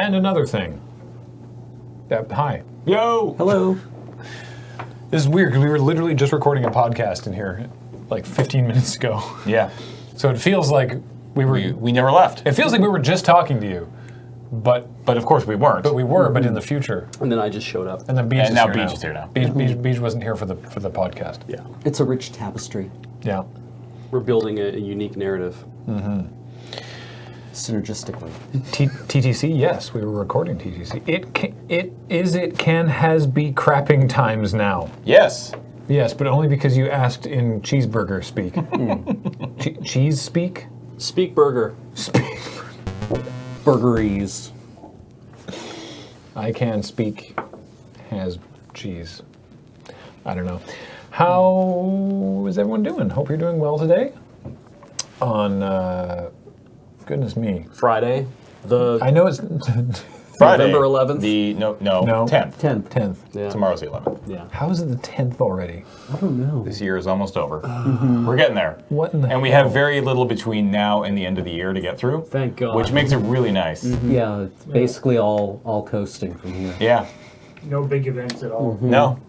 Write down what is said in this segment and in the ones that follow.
And another thing. Hi. Yo! Hello. This is weird because we were literally just recording a podcast in here like 15 minutes ago. Yeah. So it feels like We never left. It feels like we were just talking to you. But of course we weren't. But we were, but in the future. And then I just showed up. And then Beej And is now here Beej is here now. Beej wasn't here for the podcast. Yeah. It's a rich tapestry. Yeah. We're building a unique narrative. Synergistically. TTC, yes, we were recording TTC. It can has be crapping times now. Yes. Yes, but only because you asked in cheeseburger speak. Cheese speak? Speak burger. Speak. Burgeries. I can speak has cheese. I don't know. How is everyone doing? Hope you're doing well today. On, goodness me. Friday. I know it's Friday. November 11th? No, No. 10th. 10th. Yeah. Tomorrow's the 11th. Yeah. How is it the 10th already? I don't know. This year is almost over. We're getting there. What in the And we hell? have very little between now and the end of the year to get through. Thank God. Which makes it really nice. Yeah, it's basically all coasting from here. Yeah. No big events at all. No.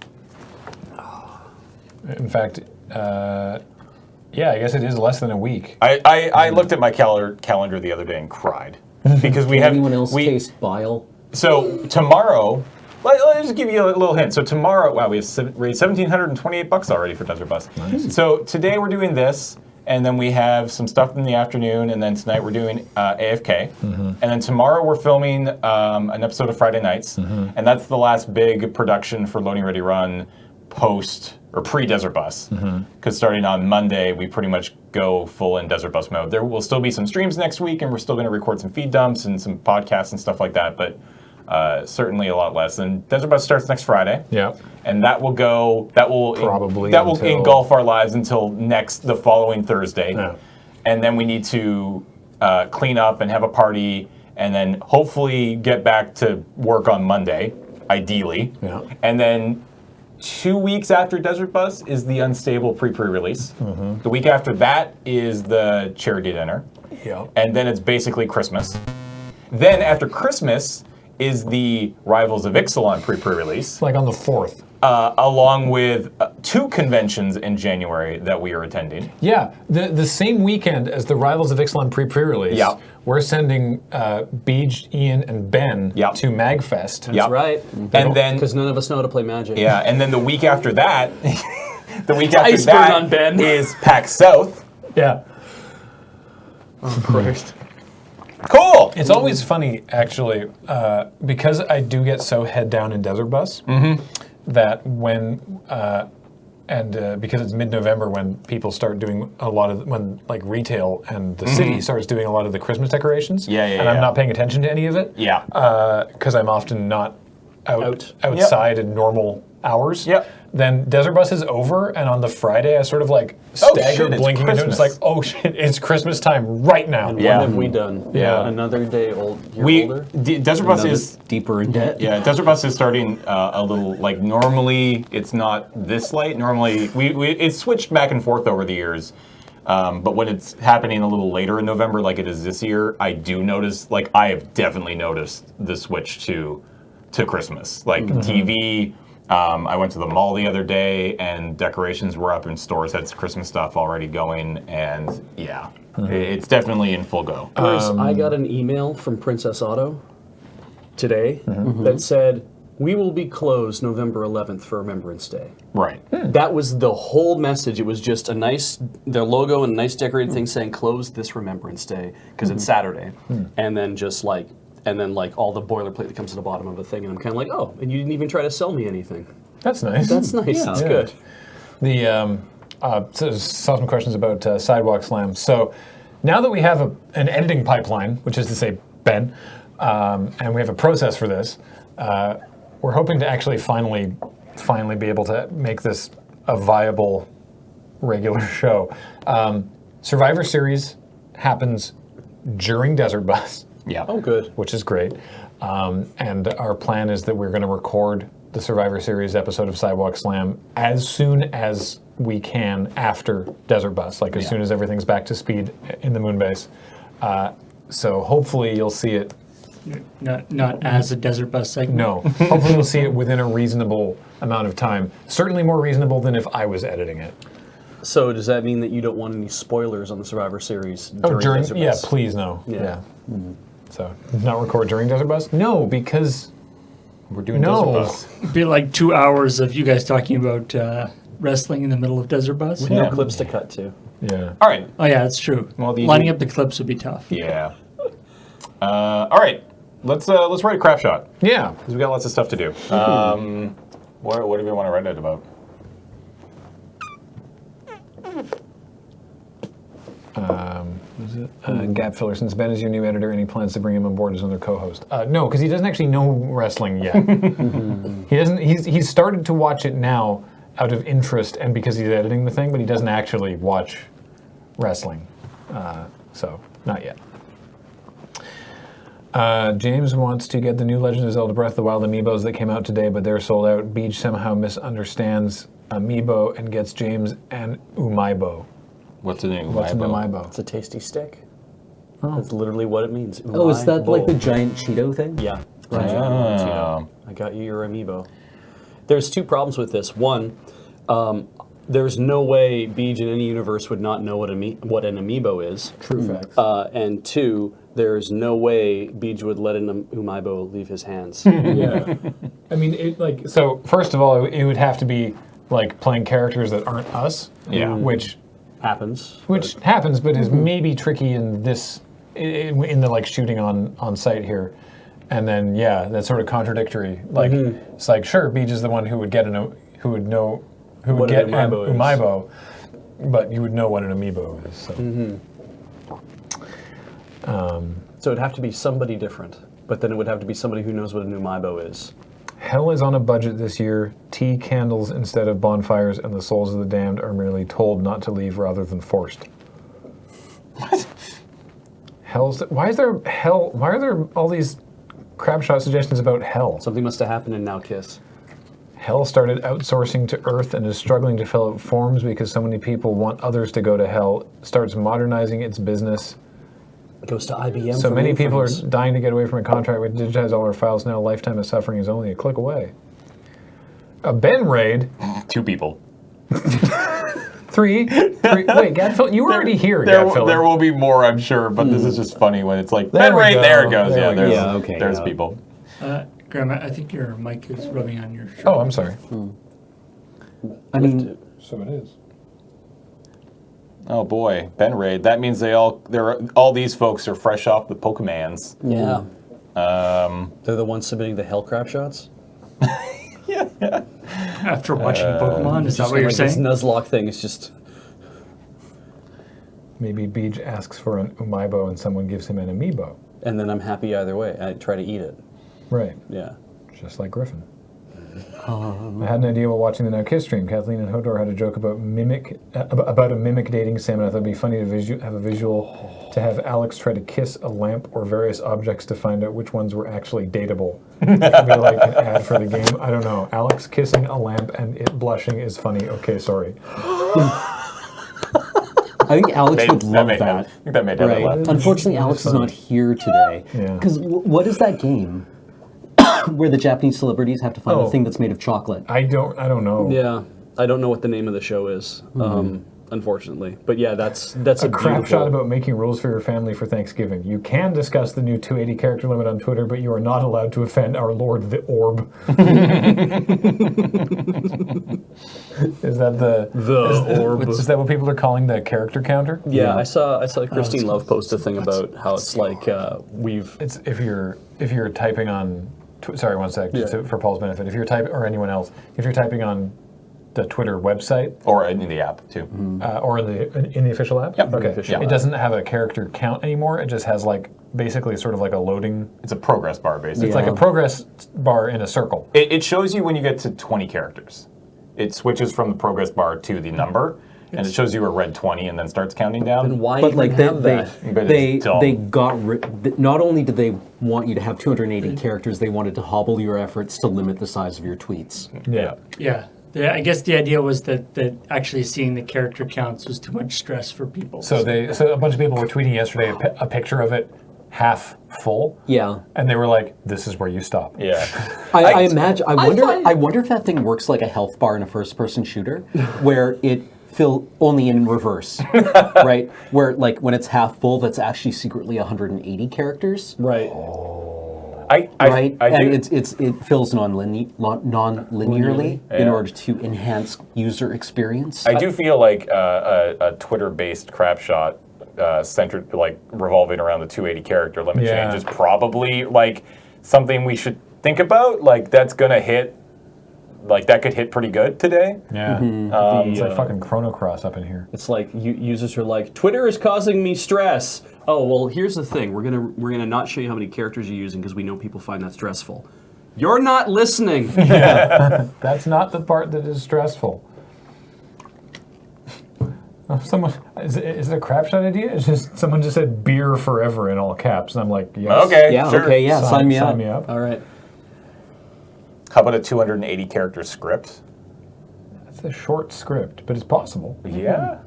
In fact, yeah, I guess it is less than a week. I looked at my calendar the other day and cried. Because we have... Anyone else taste bile? So tomorrow... Let me just give you a little hint. So tomorrow... Wow, we have raised $1,728 already for Desert Bus. Nice. So today we're doing this, and then we have some stuff in the afternoon, and then tonight we're doing AFK. And then tomorrow we're filming an episode of Friday Nights, and that's the last big production for Loading Ready Run post or pre-Desert Bus. Because starting on Monday, we pretty much go full in Desert Bus mode. There will still be some streams next week, and we're still going to record some feed dumps and some podcasts and stuff like that, but certainly a lot less. And Desert Bus starts next Friday. Yeah. And that will Probably that will until- engulf our lives until the following Thursday. Yeah. And then we need to clean up and have a party, and then hopefully get back to work on Monday, ideally. Yeah. And then 2 weeks after Desert Bus is the Unstable pre-release. The week after that is the charity dinner. Yeah. And then it's basically Christmas. Then after Christmas is the Rivals of Ixalan pre-release. Like on the 4th. Along with 2 conventions in January that we are attending. Yeah, the same weekend as the Rivals of Ixalan pre-release, Yeah. we're sending Beej, Ian, and Ben Yeah. to MagFest. That's Yep. right. And then, Because none of us know how to play Magic. yeah, and then the week after that, Iceberg on Ben. is PAX South. Yeah. Oh, Christ. Cool. It's always funny, actually, because I do get so head down in Desert Bus, that when, because it's mid-November when people start doing a lot of, when like retail and the city starts doing a lot of the Christmas decorations. Yeah, yeah, And I'm yeah. not paying attention to any of it. Yeah. Because I'm often not Out. outside in normal hours. Yep. Then Desert Bus is over, and on the Friday I sort of like Oh, stagger shit, it's blinking into it. It's like, Christmas. oh shit, it's Christmas time right now. Yeah. What have we done? Yeah. Another day older? Desert Bus Another is deeper in debt. Yeah, Desert Bus is starting a little, like, normally it's not this late. Normally, it's switched back and forth over the years. But when it's happening a little later in November, like it is this year, I do notice, like, I have definitely noticed the switch to Christmas. Like, TV, I went to the mall the other day, and decorations were up in stores, had Christmas stuff already going, and yeah, it's definitely in full go. I got an email from Princess Auto today that said, we will be closed November 11th for Remembrance Day. Right. That was the whole message. It was just their logo and a nice decorated thing saying, close this Remembrance Day, because it's Saturday. And then just like, all the boilerplate that comes to the bottom of a thing, and I'm kind of like, oh, and you didn't even try to sell me anything. That's nice. That's nice. That's Yeah. good. The so saw some questions about Sidewalk Slam. So now that we have an editing pipeline, which is to say Ben, and we have a process for this, we're hoping to actually finally be able to make this a viable regular show. Survivor Series happens during Desert Bus. Yeah. Oh, good. Which is great. And our plan is that we're going to record the Survivor Series episode of Sidewalk Slam as soon as we can after Desert Bus, like as soon as everything's back to speed in the Moonbase. So hopefully you'll see it Not as a desert bus segment. No. Hopefully we'll see it within a reasonable amount of time. Certainly more reasonable than if I was editing it. So does that mean that you don't want any spoilers on the Survivor series Oh, during Desert yeah, Bus? please no. Yeah. So not record during Desert Bus? No, because We're doing No. Desert Bus. It'd be like 2 hours of you guys talking about wrestling in the middle of desert bus. With Yeah. no clips to cut to. yeah. All right. Oh yeah, that's true. Well, Lining up the clips would be tough. Yeah. All right. Let's write a crap shot Yeah. because we got lots of stuff to do. What do we want to write it about? Gap filler. Since Ben is your new editor, any plans to bring him on board as another co-host? No, because he doesn't actually know wrestling yet. He doesn't. He's started to watch it now out of interest and because he's editing the thing, but he doesn't actually watch wrestling. So not yet. James wants to get the new Legend of Zelda Breath of the Wild amiibos that came out today, but they're sold out. Beach somehow misunderstands amiibo and gets James an umaibo. What's the name? What's an umaibo? It's a tasty stick. That's literally what it means. Oh, is that like the Umaibo. giant Cheeto thing? Yeah. Oh. I got you your amiibo. There's two problems with this. One, there's no way Beej in any universe would not know what an amiibo is. True facts. And two, there's no way Beej would let an umaibo leave his hands. Yeah. I mean, so first of all, it would have to be like playing characters that aren't us. Yeah. Which Happens. happens, but is maybe tricky in this, in the like shooting on site here. And then, yeah, that's sort of contradictory. Like, it's like, sure, Beej is the one who would get who would What get an an umaibo is. umaibo, but you would know what an amiibo is. So. So it'd have to be somebody different, but then it would have to be somebody who knows what an umaibo is. Hell is on a budget this year. Tea candles instead of bonfires, and the souls of the damned are merely told not to leave rather than forced. What? Why are there all these crab shot suggestions about hell? Something must have happened in Now Kiss. Hell started outsourcing to Earth and is struggling to fill out forms because so many people want others to go to hell. Starts modernizing its business. Goes to IBM. So for many people are mainframes. dying to get away from a contract with digitize all our files now. Lifetime of suffering is only a click away. A Ben raid. 2 people. 3. Wait, Gadfiller, you were already here, There Gadfiller. will be more, I'm sure, but this is just funny when it's like, There Ben we Ray, go. there it goes. There Yeah, we there's, go. Yeah, okay, there's yeah. people. Graham, I think your mic is rubbing on your shirt. Oh, I'm sorry. I mean, So it is. Oh boy, Ben Raid. That means all these folks are fresh off the Pokemans. Yeah. They're the ones submitting the hell crap shots? After watching Pokemon, is that Just what you're like this saying? Nuzlocke thing is just... Maybe Beej asks for an umaibo and someone gives him an amiibo. And then I'm happy either way. I try to eat it. Right. Yeah. Just like Griffin. I had an idea while watching the Now Kiss stream. Kathleen and Hodor had a joke about about a mimic dating sim, and I thought it'd be funny to have a visual to have Alex try to kiss a lamp or various objects to find out which ones were actually dateable. It could be like an ad for the game. I don't know. Alex kissing a lamp and it blushing is funny. Okay, sorry. I think Alex would love I that. think that made Heather Right. laugh. Unfortunately, Alex is not here today. Yeah. Because what is that game where the Japanese celebrities have to find Oh. a thing that's made of chocolate? I don't know. Yeah. I don't know what the name of the show is, unfortunately. But yeah, that's A crap beautiful... shot about making rules for your family for Thanksgiving. You can discuss the new 280 character limit on Twitter, but you are not allowed to offend our Lord the Orb. Is that The Orb. Is that what people are calling the character counter? Yeah, I saw Christine Love post a thing about how it's like we've... It's if you're typing on. Sorry, one sec. Just Yeah. for Paul's benefit, if you're typing or anyone else, if you're typing on the Twitter website Or in the app, too. or in the official app, Yep. okay, Official it app. doesn't have a character count anymore. It just has like basically sort of like a loading. It's a progress bar, basically. It's like a progress bar in a circle. It shows you when you get to 20 characters. It switches from the progress bar to the number, and it shows you a red 20 and then starts counting down. And why But even like have that? But they it's dumb. they got not only did they want you to have 280 characters, they wanted to hobble your efforts to limit the size of your tweets. Yeah. Yeah. I guess the idea was that actually seeing the character counts was too much stress for people. So a bunch of people were tweeting yesterday a picture of it half full. Yeah. And they were like, "This is where you stop." Yeah. I imagine. find- I wonder if that thing works like a health bar in a first-person shooter, where it fill only in reverse, right? Where like when it's half full, that's actually secretly 180 characters, Right. right? I And do, it fills non-linearly in Yeah. order to enhance user experience. I do feel like a Twitter-based Crapshot centered, like revolving around the 280 character limit Yeah. change is probably like something we should think about. Like that's gonna hit, like that could hit pretty good today. Yeah. It's like fucking Chrono Cross up in here. It's like users are like, Twitter is causing me stress. Oh well, here's the thing. We're gonna not show you how many characters you're using because we know people find that stressful. You're not listening. That's not the part that is stressful. Someone is it a Crapshot idea? It's just someone just said beer forever in all caps, and I'm like, yes. Okay, yeah. sure. Okay. Yeah. Sign me up. Sign me up. All right. How about a 280 character script? It's a short script, but it's possible. Yeah.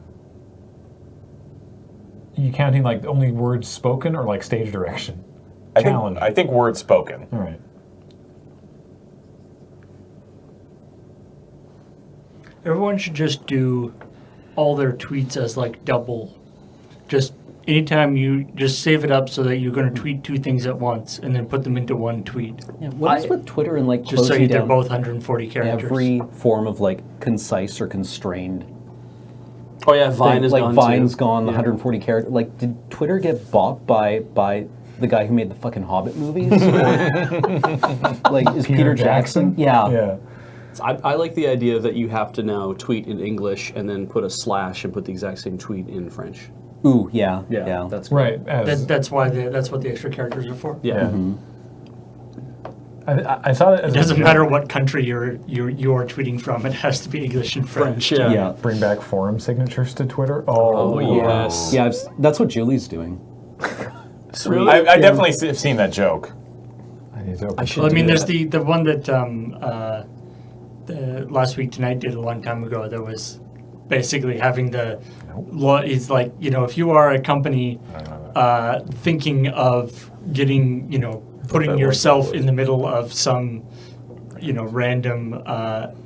You counting like only words spoken or like stage direction? I think word spoken. All right. Everyone should just do all their tweets as like double. Just anytime you just save it up so that you're going to tweet two things at once and then put them into one tweet. Yeah, what is with Twitter and like Just so closing they're down both 140 characters. every form of like concise or constrained? Oh yeah, Vine thing? is Like gone Vine's too. gone, the Yeah. 140 character. Like, did Twitter get bought by the guy who made the fucking Hobbit movies? Or, like, is Peter Jackson? Yeah. Yeah. I like the idea that you have to now tweet in English and then put a slash and put the exact same tweet in French. Ooh, yeah. Yeah. That's good. Right. As, That's why that's what the extra characters are for. Yeah. yeah. I saw that. As It doesn't a joke. matter what country you're tweeting from. It has to be English and French. French. Yeah. Yeah. Bring back forum signatures to Twitter. Oh yes. Yeah, that's what Julie's doing. Really? I definitely have seen that joke. I need to open. should- Well, I mean, do there's that. the one that the Last Week Tonight did a long time ago. That was basically having the law. It's like, if you are a company thinking of getting, putting yourself in the middle of some, random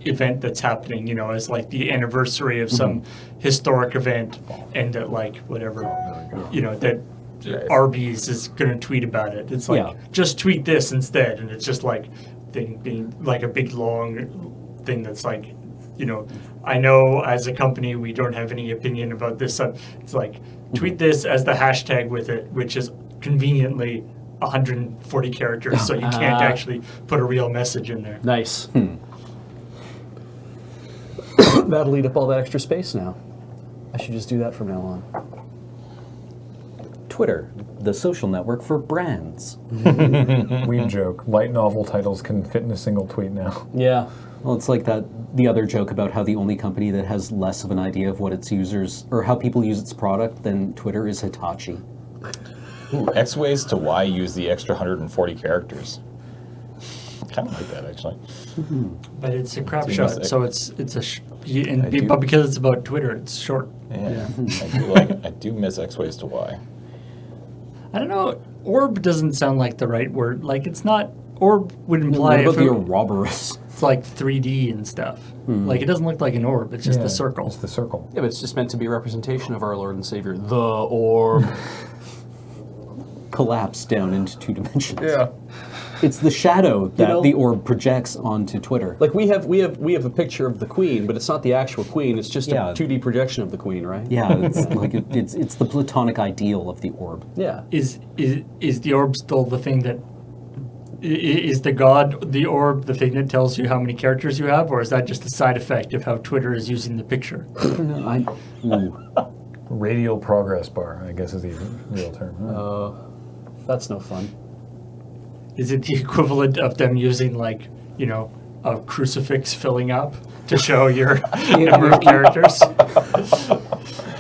event that's happening, as like the anniversary of some historic event, and that like whatever, that Arby's is going to tweet about it. It's like, Yeah. just tweet this instead, and it's just like being like a big long thing that's like, I know as a company we don't have any opinion about this. It's like, tweet this as the hashtag with it, which is conveniently 140 characters, so you can't actually put a real message in there. Nice. That'll eat up all that extra space now. I should just do that from now on. Twitter, the social network for brands. Weeb joke. Light novel titles can fit in a single tweet now. Yeah. Well, it's like the other joke about how the only company that has less of an idea of what its users or how people use its product than Twitter is Hitachi. Ooh, X ways to Y use the extra 140 characters. Kind of like that actually. But it's a crap Seems shot, like- so it's do. but because it's about Twitter, it's short. Yeah. I do miss X ways to Y. I don't know. Orb doesn't sound like the right word. Like, it's not. Orb would imply What if about the it, Ouroboros? it's like 3D and stuff. Like, it doesn't look like an orb. It's just Yeah, a circle. It's the circle. Yeah, but it's just meant to be a representation of our Lord and Savior, the Orb. Collapse down into two dimensions. Yeah. It's the shadow that know- the orb projects onto Twitter. Like we have a picture of the Queen, but it's not the actual Queen. It's just Yeah. a 2D projection of the Queen, right? Yeah, it's like it's the platonic ideal of the orb. Yeah. Is the orb still the thing that is the god, the orb, the thing that tells you how many characters you have, or is that just a side effect of how Twitter is using the picture? Radial progress bar, I guess, is the real term. That's no fun. Is it the equivalent of them using like, a crucifix filling up to show your number of characters?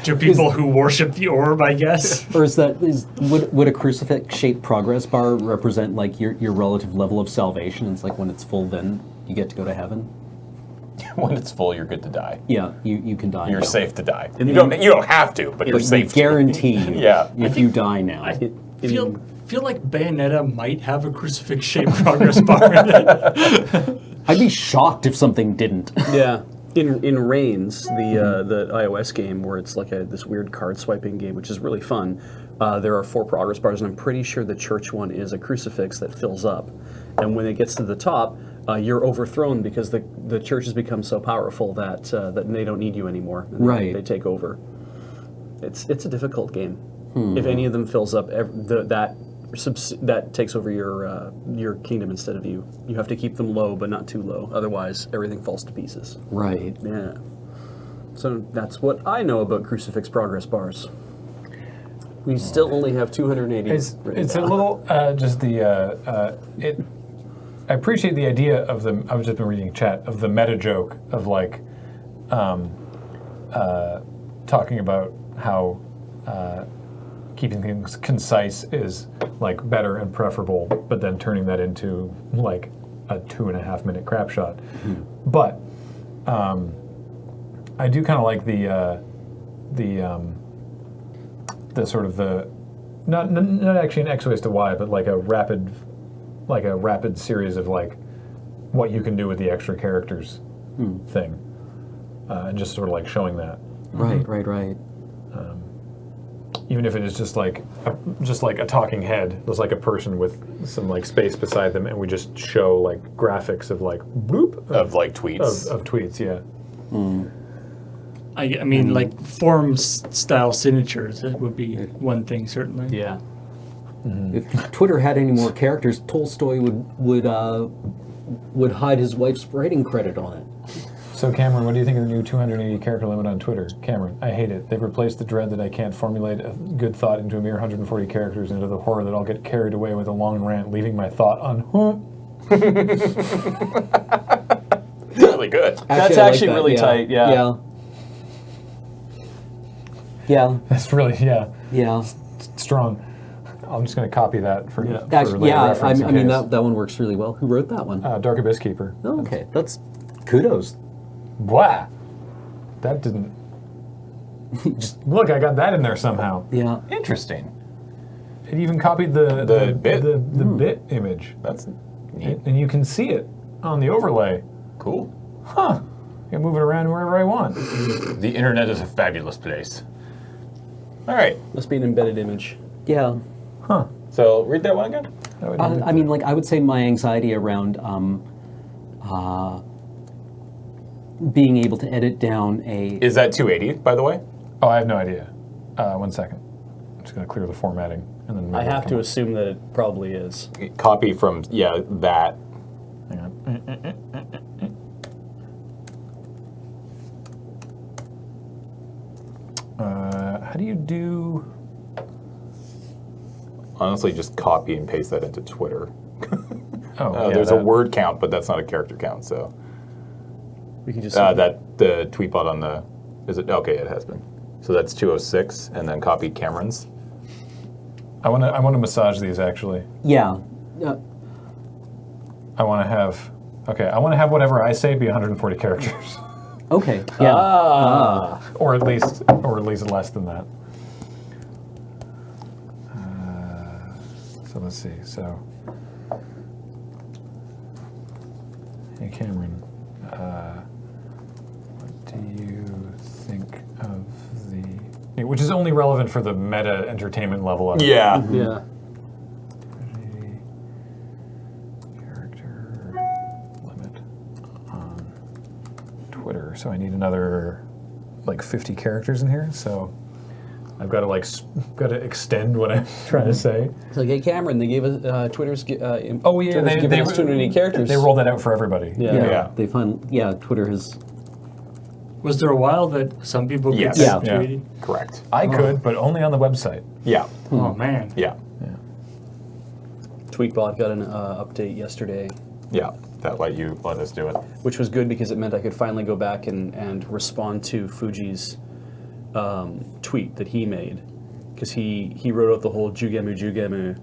To people who worship the orb, I guess. Or would a crucifix-shaped progress bar represent like your relative level of salvation? It's like when it's full, then you get to go to heaven. When it's full, you're good to die. Yeah, you can die. You're now. safe to die. You don't have to, but you're But we safe. guarantee you. Yeah. If you die now. I feel feel like Bayonetta might have a crucifix-shaped progress bar in it. I'd be shocked if something didn't. Yeah. In Reigns, the iOS game where it's like this weird card swiping game, which is really fun, there are 4 progress bars, and I'm pretty sure the church one is a crucifix that fills up. And when it gets to the top, you're overthrown because the church has become so powerful that they don't need you anymore. And Right. They take over. It's a difficult game. If any of them fills up, that takes over your kingdom instead of you. You have to keep them low, but not too low. Otherwise, everything falls to pieces. Right. Yeah. So that's what I know about crucifix progress bars. We still only have 280. It's written a down. little just the it. I appreciate the idea of the. I've just been reading chat of the meta joke of like, talking about how keeping things concise is like better and preferable, but then turning that into like a 2.5-minute crap shot. But I do kind of like the sort of the not actually an X ways to Y, but like a rapid series of like what you can do with the extra characters thing, and just sort of like showing that. Right. Even if it is just like a talking head, there's like a person with some like space beside them, and we just show like graphics of like bloop Of like tweets. of tweets, yeah. I mean, like style signatures would be one thing certainly. Yeah. If Twitter had any more characters, Tolstoy would hide his wife's writing credit on it. So Cameron, what do you think of the new 280 character limit on Twitter? Cameron, I hate it. They've replaced the dread that I can't formulate a good thought into a mere 140 characters, into the horror that I'll get carried away with a long rant, leaving my thought Really good. That's I like actually that, really tight, yeah. Yeah. That's really, Yeah. strong. I'm just going to copy that for Actually, later yeah, reference in I mean, case. that one works really well. Who wrote that one? Dark Abyss Keeper. Oh, okay. That's kudos. Wow. That didn't... Look, I got that in there somehow. Yeah. Interesting. It even copied the bit? the bit image. That's neat. And you can see it on the overlay. Cool. Huh. I can move it around wherever I want. The internet is a fabulous place. All right. Must be an embedded image. Yeah. Huh. So read that one again. I mean, like, I would say my anxiety around being able to edit down a... Is that 280, by the way? Oh, I have no idea. 1 second. I'm just going to clear the formatting. And then I maybe have it'll to come assume that it probably is. Copy from, that. up. Hang on. How do you do... Honestly, just copy and paste that into Twitter. Oh, yeah, There's that- a word count, but that's not a character count, so. We can just That the tweet bot on the, is it? Okay, it has been. So that's 206, and then copy Cameron's. I want to massage these, actually. Yeah. I want to have... Okay, I want to have whatever I say be 140 characters. Okay. Yeah. or at least less than that. So let's see. So, hey Cameron, what do you think of the? Which is only relevant for the meta entertainment level of it. Yeah. Yeah. Character limit on Twitter. So I need another like 50 characters in here. So I've got to extend what I'm trying to say. It's like, hey, Cameron, they gave us Twitter's. Oh yeah, Twitter's giving us 280 characters. They rolled that out for everybody. Yeah. They find, Twitter has... Was there a while that some people could Yes. get Yeah. 280? Correct. I could, but only on the website. Yeah. Oh man. Yeah. Tweetbot got an update yesterday, Yeah. That let us do it. which was good because it meant I could finally go back and respond to Fuji's tweet that he made, because he wrote out the whole Jugemu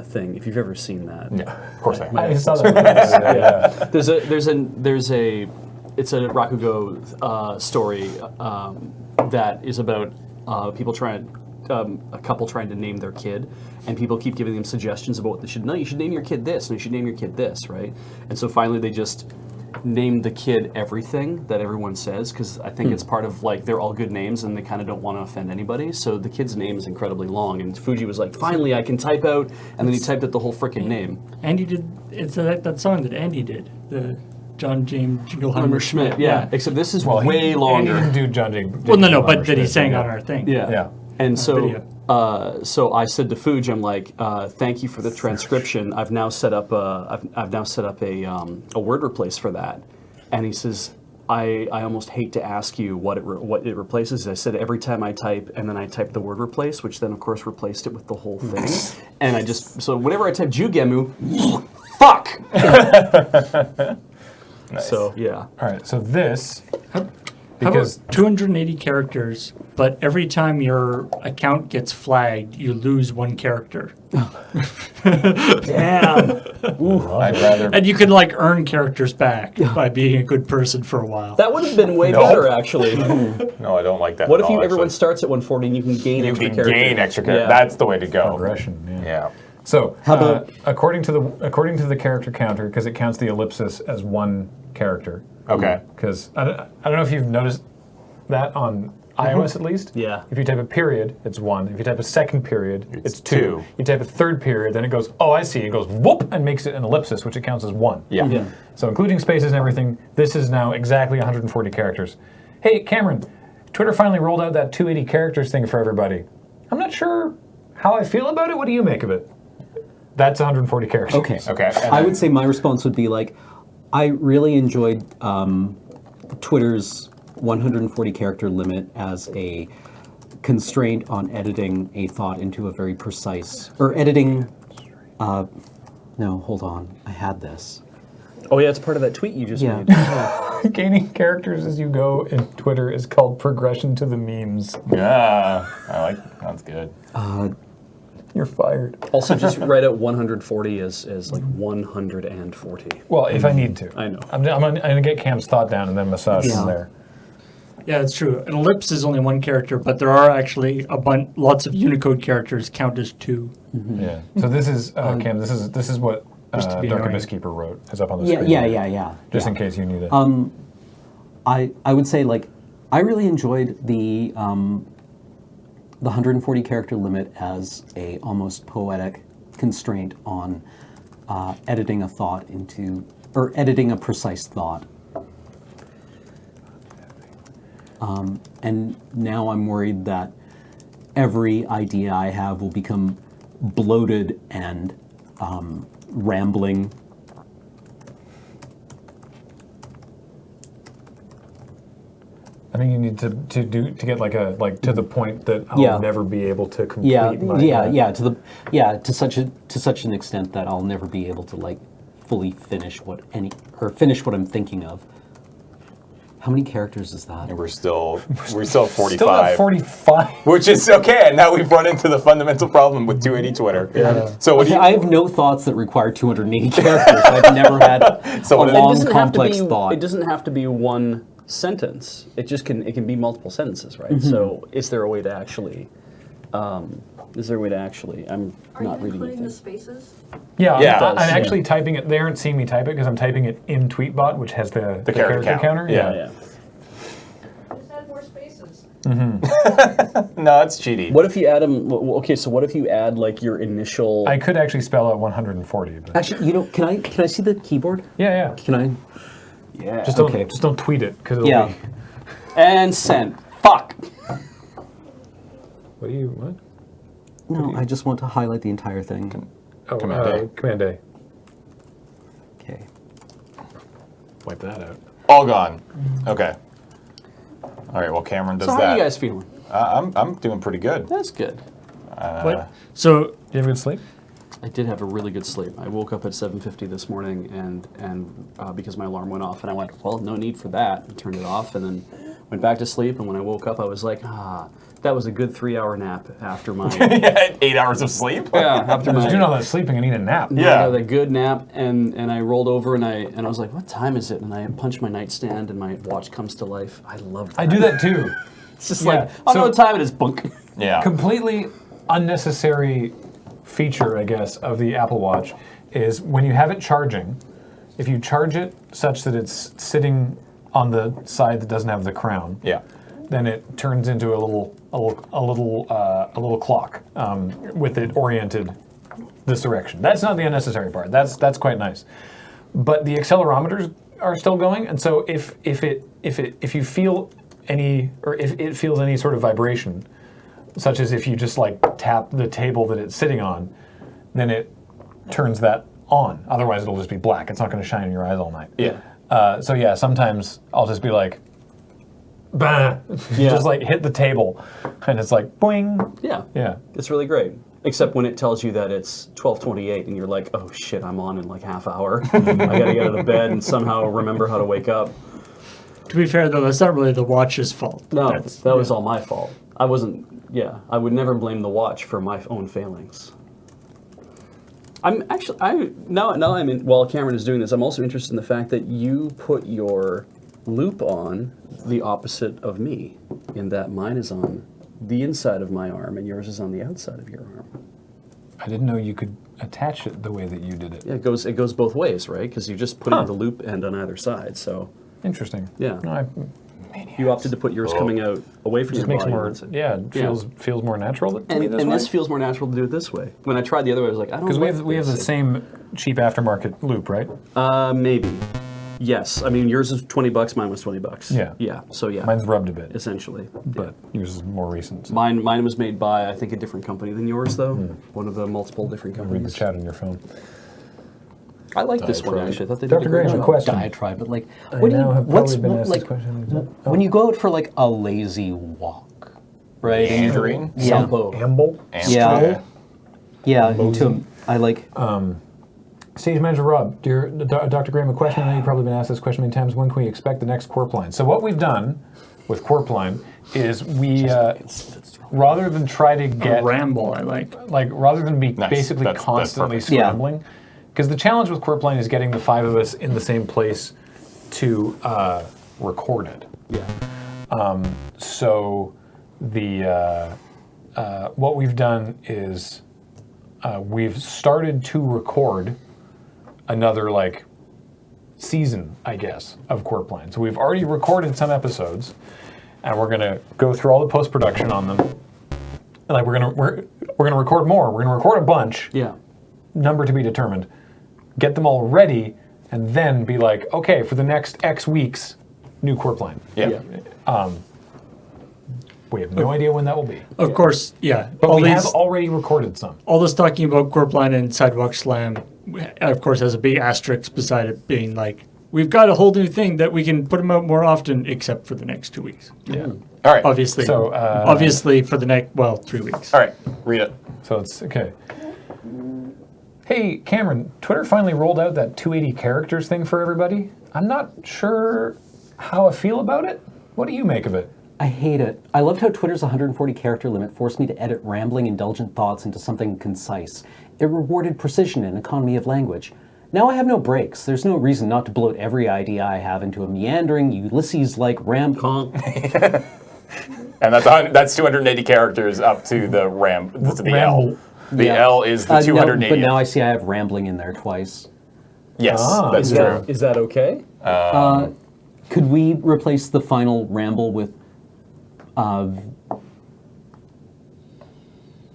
thing. If you've ever seen that, Yeah. Of course I I have. saw that. Yeah. there's a it's a Rakugo story that is about people trying a couple trying to name their kid, and people keep giving them suggestions about what they should know. You should name your kid this, and you should name your kid this, right? And so finally they just named the kid everything that everyone says, because I think it's part of like they're all good names and they kind of don't want to offend anybody. So the kid's name is incredibly long, and Fuji was like, finally I can type out, and then he typed out the whole freaking name. Andy did. It's that song that Andy did. The John James Jingleheimer Schmidt, yeah. Except this is way He longer. didn't do John James. Well, no, but that he sang on our thing. Yeah. Yeah. And so, video. so I said to Fuji, I'm like, thank you for the transcription. I've now set up a word replace for that. And he says, I almost hate to ask you what it replaces. I said every time I type, and then I typed the word replace, which then of course replaced it with the whole thing. And so whenever I type Jugemu, fuck. Nice. So yeah. All right, so this, How because about 280 characters, but every time your account gets flagged, you lose one character. Damn. I'd rather. And you can like earn characters back by being a good person for a while. That would have been way Nope. better, actually. No, I don't like that. What at if all, everyone actually. starts at 140 and you can gain You extra can characters? gain extra characters. Yeah. That's the way to go. progression. Yeah. So How about- according to the character counter, because it counts the ellipsis as one character. Okay. Because I don't know if you've noticed that on iOS at least. Yeah. If you type a period, it's 1. If you type a second period, it's 2. 2. You type a third period, then it goes, oh, I see. It goes whoop and makes it an ellipsis, which it counts as 1. Yeah. Yeah. So including spaces and everything, this is now exactly 140 characters. Hey, Cameron, Twitter finally rolled out that 280 characters thing for everybody. I'm not sure how I feel about it. What do you make of it? That's 140 characters. Okay. Okay. and I then- would say my response would be like, I really enjoyed Twitter's 140 character limit as a constraint on editing a thought into a very precise, or editing, no, hold on, I had this. Oh yeah, it's part of that tweet you just Yeah. made. Gaining characters as you go in Twitter is called progression to the memes. Yeah. That's good. You're fired. Also, just write out 140 as like 140. Well, if I need to. I know. I'm gonna get Cam's thought down and then massage Yeah. from there. Yeah, it's true. An ellipse is only one character, but there are actually lots of Unicode characters count as 2. Yeah. So this is Cam. This is what Just to be Dark annoying. Abyss Keeper wrote. Is up on the Yeah, screen. yeah. Just yeah. in case you need it. I would say like I really enjoyed the 140 character limit as a almost poetic constraint on editing a thought into, or editing a precise thought. And now I'm worried that every idea I have will become bloated and rambling. I think you need to get to the point that I'll Yeah. never be able to complete. Yeah, my, to such an extent that I'll never be able to like fully finish what I'm thinking of. How many characters is that? And we're still at 45. Still at 45. Which is okay, and now we've run into the fundamental problem with 280 Twitter. Yeah. So what do Okay, you? I have no thoughts that require 280 characters. I've never had So a what- It long, doesn't have to complex be, thought. It doesn't have to be one sentence. It can be multiple sentences, right? Mm-hmm. So is there a way to actually? I'm Are not you reading including the anything. spaces? Yeah, Yeah. I'm actually typing it. They aren't seeing me type it because I'm typing it in Tweetbot, which has the character count. counter. Yeah. Just add more spaces. No, it's cheating. What if you add them? Okay, so what if you add like your initial? I could actually spell out 140. But Actually, can I see the keyboard? yeah. Can I? yeah. Just don't Okay. just don't tweet it because it'll Yeah. be. And send. Fuck. What do you what? No, I just want to highlight the entire thing. Oh, Command A. Command A. Okay. Wipe that out. All gone. Okay. All right. Well, Cameron does So how that. are you guys feeling? I'm doing pretty good. That's good. What? So Do you have a good sleep? I did have a really good sleep. I woke up at 7:50 this morning, and because my alarm went off, and I went, well, no need for that. I turned it off, and then went back to sleep. And when I woke up, I was like, that was a good 3-hour nap after my Yeah, 8 hours of sleep. after I was my doing all that sleeping. I need a nap. Yeah. I had a good nap, and I rolled over, and I was like, what time is it? And I punched my nightstand, and my watch comes to life. I love that. I do that too. It's just Yeah, like, oh so- no, time it is bunk. Yeah. Completely unnecessary feature, I guess, of the Apple Watch is when you have it charging, if you charge it such that it's sitting on the side that doesn't have the crown, Yeah. then it turns into a little clock with it oriented this direction. That's not the unnecessary part. That's quite nice. But the accelerometers are still going, and so if you feel any, or if it feels any sort of vibration, such as if you just like tap the table that it's sitting on, then it turns that on. Otherwise, it'll just be black. It's not going to shine in your eyes all night. Yeah. So yeah, sometimes I'll just be like, bah, Yeah. just like hit the table, and it's like boing. Yeah. Yeah. It's really great. Except when it tells you that it's 12:28 and you're like, oh shit, I'm on in like half hour. I gotta get out of bed and somehow remember how to wake up. To be fair, though, that's not really the watch's fault. No, That's- that was all my fault. I wasn't, I would never blame the watch for my own failings. I'm actually, now I'm in, while Cameron is doing this, I'm also interested in the fact that you put your loop on the opposite of me, in that mine is on the inside of my arm and yours is on the outside of your arm. I didn't know you could attach it the way that you did it. Yeah, it goes both ways, right? Because you just put in the loop end on either side, so Interesting. Yeah. No, you opted to put yours coming out away from just your makes body. more. That's it. Yeah, it feels more natural to me And, this and way. this feels more natural to do it this way. When I tried the other way, I was like, I don't know. Because we have the same cheap aftermarket loop, right? Maybe. Yes. I mean, yours is $20, mine was $20. Yeah. Yeah. So yeah. Mine's rubbed a bit, essentially. but yours is more recent. So Mine was made by, I think, a different company than yours, though. One of the multiple different read the companies. chat on your phone. I like this one, actually. I thought they did Dr. a great Graham, a job. question. Diatribe, but like, I what do you, now have what's probably been what, asked like this question. when you go out for like a lazy walk, right? and you- Meandering? Yeah. Sampo. Amble? Yeah. Yeah. I like. Stage Manager Rob, dear Dr. Graham, a question. I know you've probably been asked this question many times. When can we expect the next Corp line? So what we've done with Corp line is we, rather than try to A get ramble, I like. rather than be Nice. basically That's constantly perfect. Yeah. scrambling, because the challenge with Corp line is getting the 5 of us in the same place to record it. Yeah. So the what we've done is we've started to record another like season, I guess, of Corp Line. So we've already recorded some episodes, and we're gonna go through all the post production on them. And like we're gonna record more. We're gonna record a bunch, Yeah. number to be determined. Get them all ready, and then be like, okay, for the next X weeks, new Corp Line. Yeah. We have no idea when that will be. Of course, yeah. But all we these, have already recorded some. all this talking about Corp Line and Sidewalk Slam, of course, has a big asterisk beside it, being like, we've got a whole new thing that we can put them out more often, except for the next 2 weeks. Yeah. All right. Obviously, So, obviously for the next 3 weeks. All right. Read it. So it's okay. Hey, Cameron, Twitter finally rolled out that 280 characters thing for everybody. I'm not sure how I feel about it. What do you make of it? I hate it. I loved how Twitter's 140 character limit forced me to edit rambling, indulgent thoughts into something concise. It rewarded precision and economy of language. Now I have no breaks. There's no reason not to bloat every idea I have into a meandering, Ulysses-like ramble. And that's 280 characters up to the to the L. Ramble. The Yeah. L is the No, 280. but now I see I have rambling in there twice. Yes, Ah. that's true. Is that okay? Could we replace the final ramble with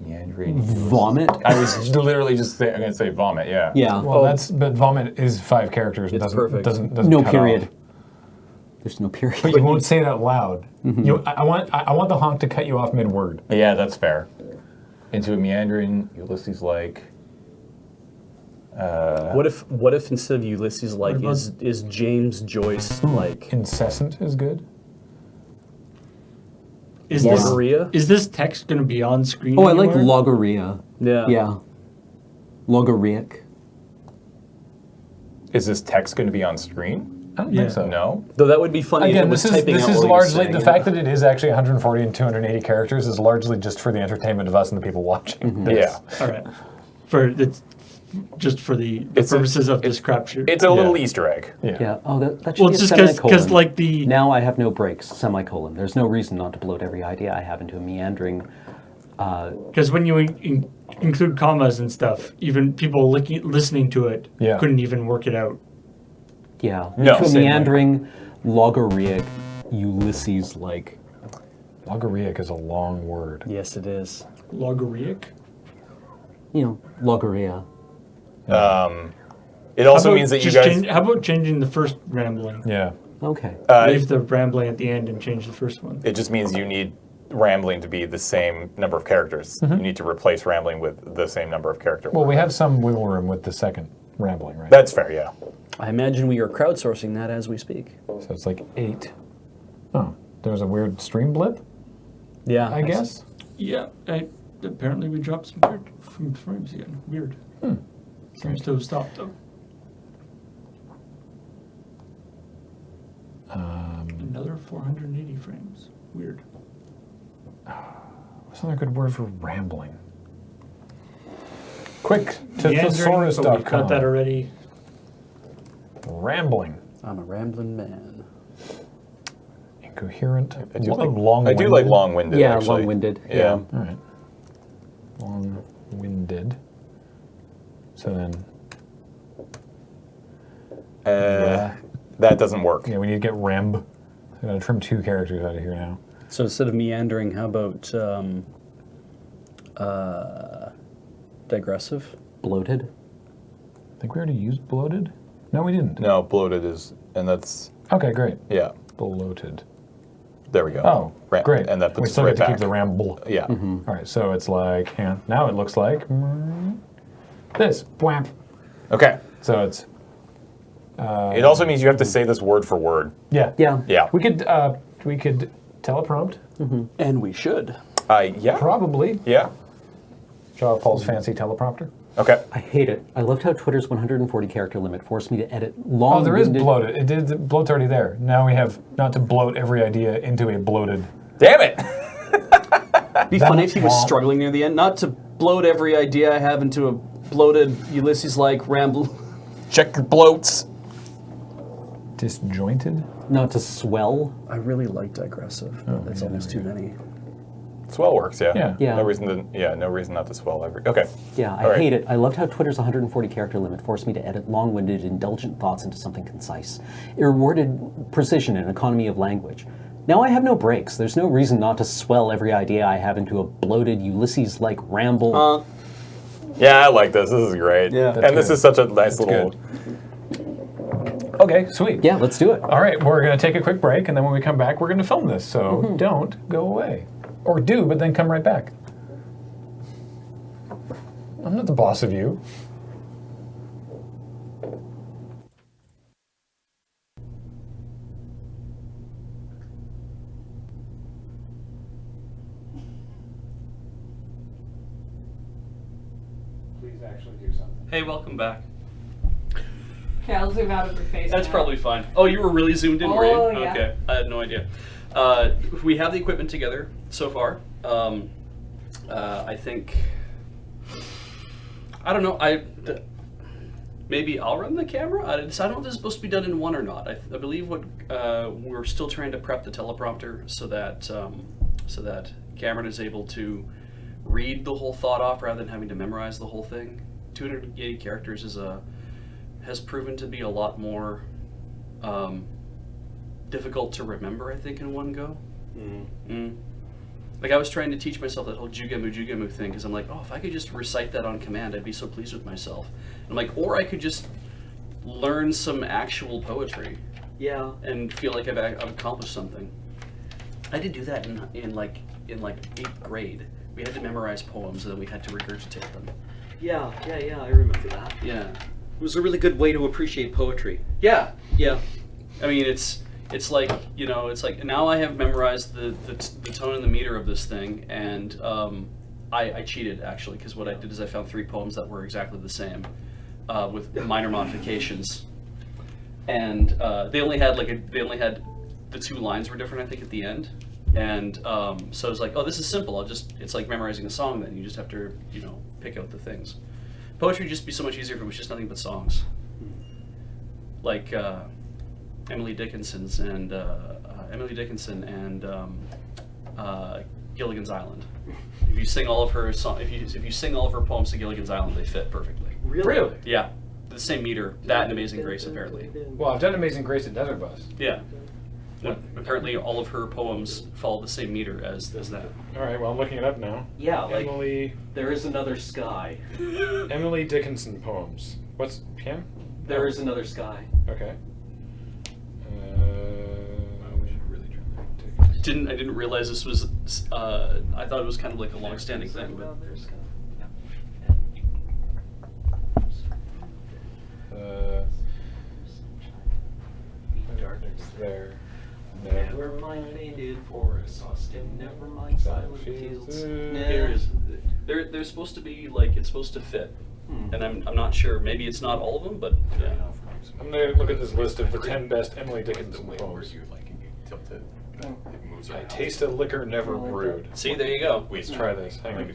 Meandering. vomit? I was literally just going to say vomit. Yeah. Yeah. Well, but vomit is 5 characters. It's doesn't, perfect. Doesn't No cut period. off. There's no period. But you won't say it out loud. I want the honk to cut you off mid-word. Yeah, that's fair. Into a meandering Ulysses-like. What if instead of Ulysses like is James Joyce like Incessant is good. Is Logorrhea? this text going to be on screen? Oh, I like anywhere? logorrhea. Yeah. Yeah. Logorrheic. Is this text going to be on screen? I don't Yeah. think so. No. Though that would be funny if Again, it was this is typing out this is what he was largely saying. the fact that it is actually 140 and 280 characters is largely just for the entertainment of us and the people watching. Yeah. All right. For the just for the It's a- purposes of this crapshoot. It's a little Easter egg. Yeah. Oh, that should Well, be it's a just semicolon. because like the Now I have no breaks, semicolon. There's no reason not to bloat every idea I have into a meandering. because when you include commas and stuff, even people listening to it Yeah. couldn't even work it out. Yeah. No, into a same way. meandering, logorrheic, Ulysses-like. Logorrheic is a long word. Yes, it is. Logorrheic. Logorrhea. It also means that you guys. How about changing the first rambling? Yeah. Okay. Leave the rambling at the end and change the first one. It just means you need rambling to be the same number of characters. You need to replace rambling with the same number of characters. Well, we have some wiggle room with the second rambling, right? That's fair, yeah. I imagine we are crowdsourcing that as we speak. So it's like 8. Oh, there was a weird stream blip, Yeah. I guess. Yeah, apparently we dropped some frames again. Weird. Seems to have stopped though. Another 480 frames. Weird. What's another good word for rambling? Quick to Meandering, but we cut that thesaurus.com. already. Rambling. I'm a rambling man. Incoherent. I do like long-winded. long-winded, Yeah, actually. long-winded. Yeah. All right. Long-winded. So then, That doesn't work. yeah, we need to get remb. I gotta trim 2 characters out of here now. So instead of meandering, how about digressive? Bloated. I think we already used bloated. No, we didn't. No, bloated is, and that's, Okay, great. yeah. Bloated. There we go. Oh, great. And that puts we us still right get to back. keep the ramble. Yeah. All right, so it's like, hang on. Now it looks like this. Bwamp. Okay. So it's, It also means you have to say this word for word. yeah. Yeah. Yeah. We could teleprompt, And we should. Yeah. probably. Yeah. Shaw Paul's fancy teleprompter. Okay. I hate it. I loved how Twitter's 140 character limit forced me to edit long. Oh, there is bloated. It did. The bloat's already there. Now we have not to bloat every idea into a bloated. Damn it. It'd be funny if he was Womp. struggling near the end. Not to bloat every idea I have into a bloated Ulysses-like ramble. Check your bloats. Disjointed? Not to swell. I really like digressive. That's almost too many. Swell works, yeah. Yeah. Yeah. No reason not to swell every. Okay. Yeah, I All right. hate it. I loved how Twitter's 140 character limit forced me to edit long-winded, indulgent thoughts into something concise. It rewarded precision and economy of language. Now I have no breaks. There's no reason not to swell every idea I have into a bloated Ulysses-like ramble. Yeah, I like this. This is great. Yeah. And this good. is such a nice little. Okay, sweet. Yeah, let's do it. All right, we're going to take a quick break, and then when we come back, we're going to film this. So don't go away. Or do, but then come right back. I'm not the boss of you. Please actually do something. Hey, welcome back. Okay, I'll zoom out of your face. That's now. probably fine. Oh, you were really zoomed in, were you? Oh, yeah. Okay, I had no idea. We have the equipment together so far. I think. I don't know. Maybe I'll run the camera. I don't know if this is supposed to be done in one or not. I believe we're still trying to prep the teleprompter so that Cameron is able to read the whole thought off rather than having to memorize the whole thing. 280 characters has proven to be a lot more difficult to remember, I think, in one go. Like, I was trying to teach myself that whole jugemu thing, because I'm like, oh, if I could just recite that on command, I'd be so pleased with myself. And I'm like, or I could just learn some actual poetry. Yeah. And feel like I've accomplished something. I did do that in like 8th grade. We had to memorize poems, and then we had to regurgitate them. Yeah, I remember that. Yeah. It was a really good way to appreciate poetry. Yeah. I mean, it's like, you know, it's like now I have memorized the tone and the meter of this thing, and I cheated actually, because what I did is I found 3 poems that were exactly the same with minor modifications, and they only had the 2 lines were different, I think, at the end, and so I was like, oh, this is simple. It's like memorizing a song. Then you just have to, you know, pick out the things. Poetry would just be so much easier if it was just nothing but songs. Like Emily Dickinson and Gilligan's Island. If you sing all of her if you sing all of her poems to Gilligan's Island, they fit perfectly. Really? Yeah, the same meter. That and Amazing Grace, apparently. Well, I've done Amazing Grace at Desert Bus. Yeah. Apparently, all of her poems follow the same meter as that. All right, well, I'm looking it up now. Yeah, like Emily there is another sky. Emily Dickinson poems. What's Cam? There is another sky. Okay. I didn't realize this was. I thought it was kind of like a long-standing thing, but Darkness there. Never mind faded forests, Austin. Never mind silent fields. they're supposed to be like it's supposed to fit, and I'm not sure. Maybe it's not all of them, but yeah. I'm gonna look at this list of the 10 best Emily Dickinson poems. I taste a liquor never brewed. See, there you go. Let's try this. Hang on.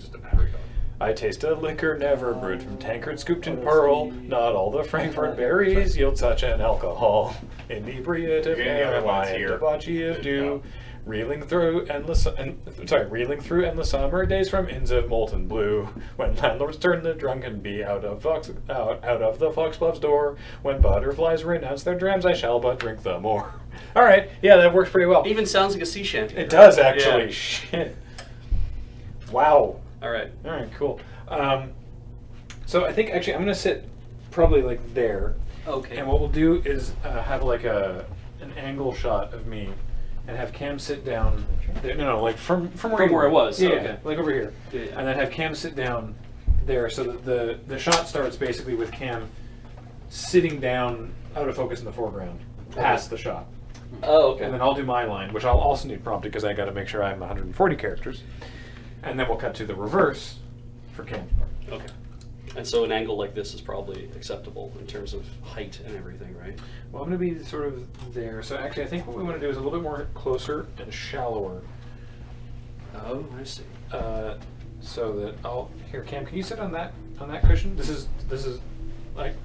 I taste a liquor never brewed from tankard scooped in pearl. Not all the Frankfurt berries yield such an alcohol. Inebriative airline, debauchee of dew. Reeling through endless summer days from inns of molten blue. When landlords turn the drunken bee out of the foxglove's door. When butterflies renounce their drams, I shall but drink the more. All right, yeah, that works pretty well. It even sounds like a sea shanty. It does actually. Yeah. Shit. Wow. All right. All right, cool. So I think actually I'm gonna sit probably like there. Okay. And what we'll do is have like an angle shot of me, and have Cam sit down. There. No, like from where From where I was. Yeah, Okay. like over here. Yeah. And then have Cam sit down there, so that the shot starts basically with Cam sitting down out of focus in the foreground, past the shot. Oh, okay. And then I'll do my line, which I'll also need prompted because I got to make sure I'm 140 characters. And then we'll cut to the reverse for Cam. Okay. And so an angle like this is probably acceptable in terms of height and everything, right? Well, I'm going to be sort of there. So actually, I think what we want to do is a little bit more closer and shallower. Oh, I see. So that here, Cam, can you sit on that cushion? This is like,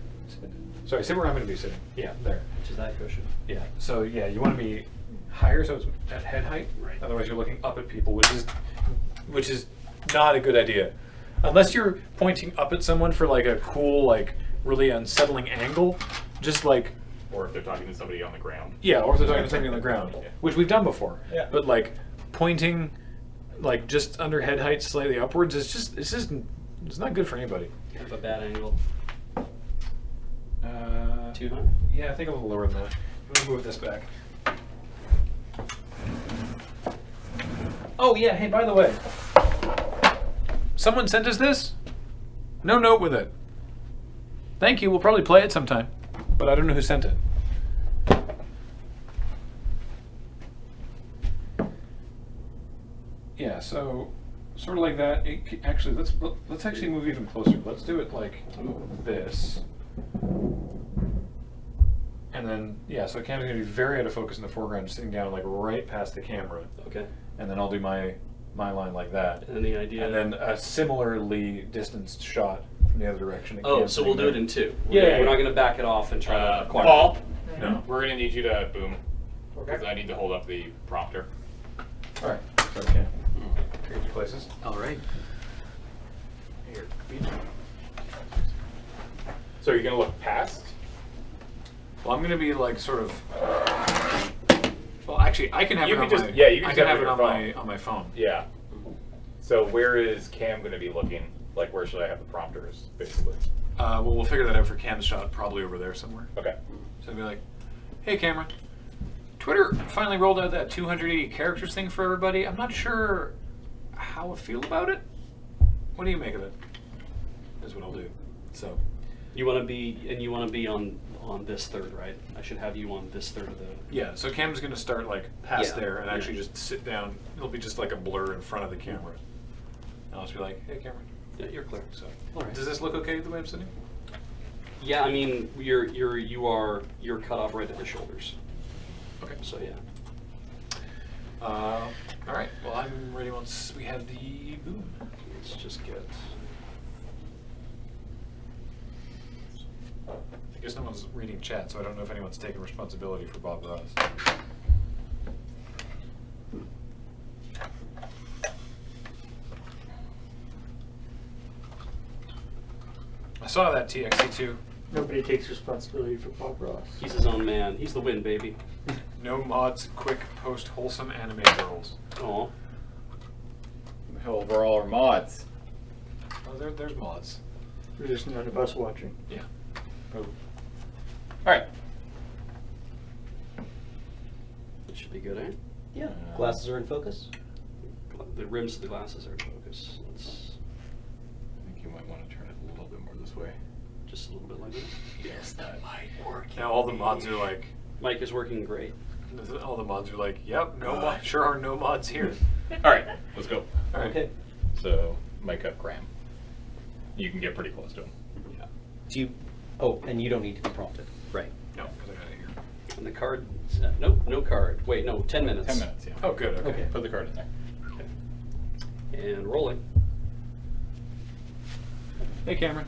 sorry, sit where I'm going to be sitting. Yeah, there. Which is that cushion? Yeah. So yeah, you want to be higher, so it's at head height. Right. Otherwise, you're looking up at people, which is not a good idea, unless you're pointing up at someone for like a cool, like really unsettling angle. Just like, Or if they're talking to somebody on the ground. yeah, or if they're talking to somebody on the ground, Yeah. which we've done before. Yeah. But like pointing, like just under head height, slightly upwards, it's not good for anybody. Kind of a bad angle. Too high? Yeah, I think a little lower than that. I'm gonna move this back. Oh yeah, hey, by the way, someone sent us this. No note with it. Thank you. We'll probably play it sometime, but I don't know who sent it. Yeah, so sort of like that. Actually, let's actually move even closer. Let's do it like this. And then, yeah, so Cam's going to be very out of focus in the foreground, just sitting down like right past the camera. Okay. And then I'll do my line like that. And then the idea. And then a similarly distanced shot from the other direction. and Oh, Cam's so we'll sitting do it there. in two. Yeah. We're not going to back it off and try to acquire Paul, it. No. we're going to need you to boom. Okay. Because I need to hold up the prompter. All right. So Cam, change places. All right. Here, beach. So you're going to look past? Well, I'm going to be like sort of. Well, actually, I can have You it can on just- my. yeah, you can I just can have have it it on on your my phone. Yeah. So where is Cam going to be looking? Like, where should I have the prompters, basically? Well, we'll figure that out for Cam's shot, probably over there somewhere. Okay. So I'll be like, hey, Cameron, Twitter finally rolled out that 280 characters thing for everybody. I'm not sure how I feel about it. What do you make of it? That's what I'll do. So, You want to be on this third, right? I should have you on this third of the. yeah, so Cam's going to start like past Yeah, there and yeah. actually just sit down. It'll be just like a blur in front of the camera. And I'll just be like, hey, Cameron. Yeah, you're clear. So, All right. does this look okay the way I'm sitting? Yeah, I mean you're cut off right at the shoulders. Okay. So yeah. All right. Well, I'm ready once we have the boom. Let's just get. I guess no one's reading chat, so I don't know if anyone's taking responsibility for Bob Ross. I saw that TXT2. Nobody takes responsibility for Bob Ross. He's his own man. He's the win, baby. No mods, quick post wholesome anime girls. Aw. Hell, we're all our mods. Oh, there's mods. There's just none of us watching. Yeah. All right. It should be good, eh? Yeah. Glasses are in focus. The rims of the glasses are in focus. Let's I think you might want to turn it a little bit more this way. just a little bit like that. Yes, that might work. Now all the mods are like, Mic is working great. all the mods are like, yep, no mods. Sure are no mods here. All right, let's go. All right. Okay. So, mic up Graham. You can get pretty close to him. Yeah. Do you? Oh, and you don't need to be prompted. Right. No, because I got it here. And the card, nope, no card. Wait, no, 10 minutes. 10 minutes, yeah. Oh, good. Okay. Put the card in there. And rolling. Hey, Cameron.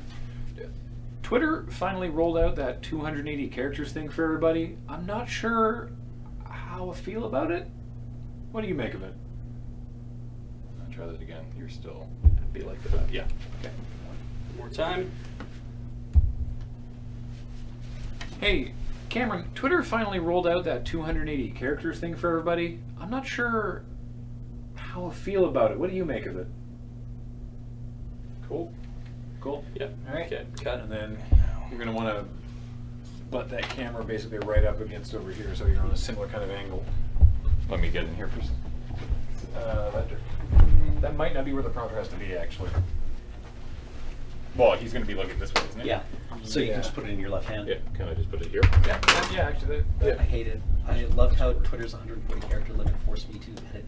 Twitter finally rolled out that 280 characters thing for everybody. I'm not sure how I feel about it. What do you make of it? I'll try that again. You're still. Be like that. Yeah. Okay. One more time. Hey, Cameron, Twitter finally rolled out that 280 characters thing for everybody. I'm not sure how I feel about it. What do you make of it? Cool. Cool. Yeah. All right. Okay, cut. And then you're going to want to butt that camera basically right up against over here so you're on a similar kind of angle. Let me get in here first. That might not be where the prompter has to be, actually. Well, he's going to be looking this way, isn't he? Yeah. So you Yeah. can just put it in your left hand. Yeah. Can I just put it here? Yeah, actually. I hate it. I loved how Twitter's 140 character limit forced me to edit.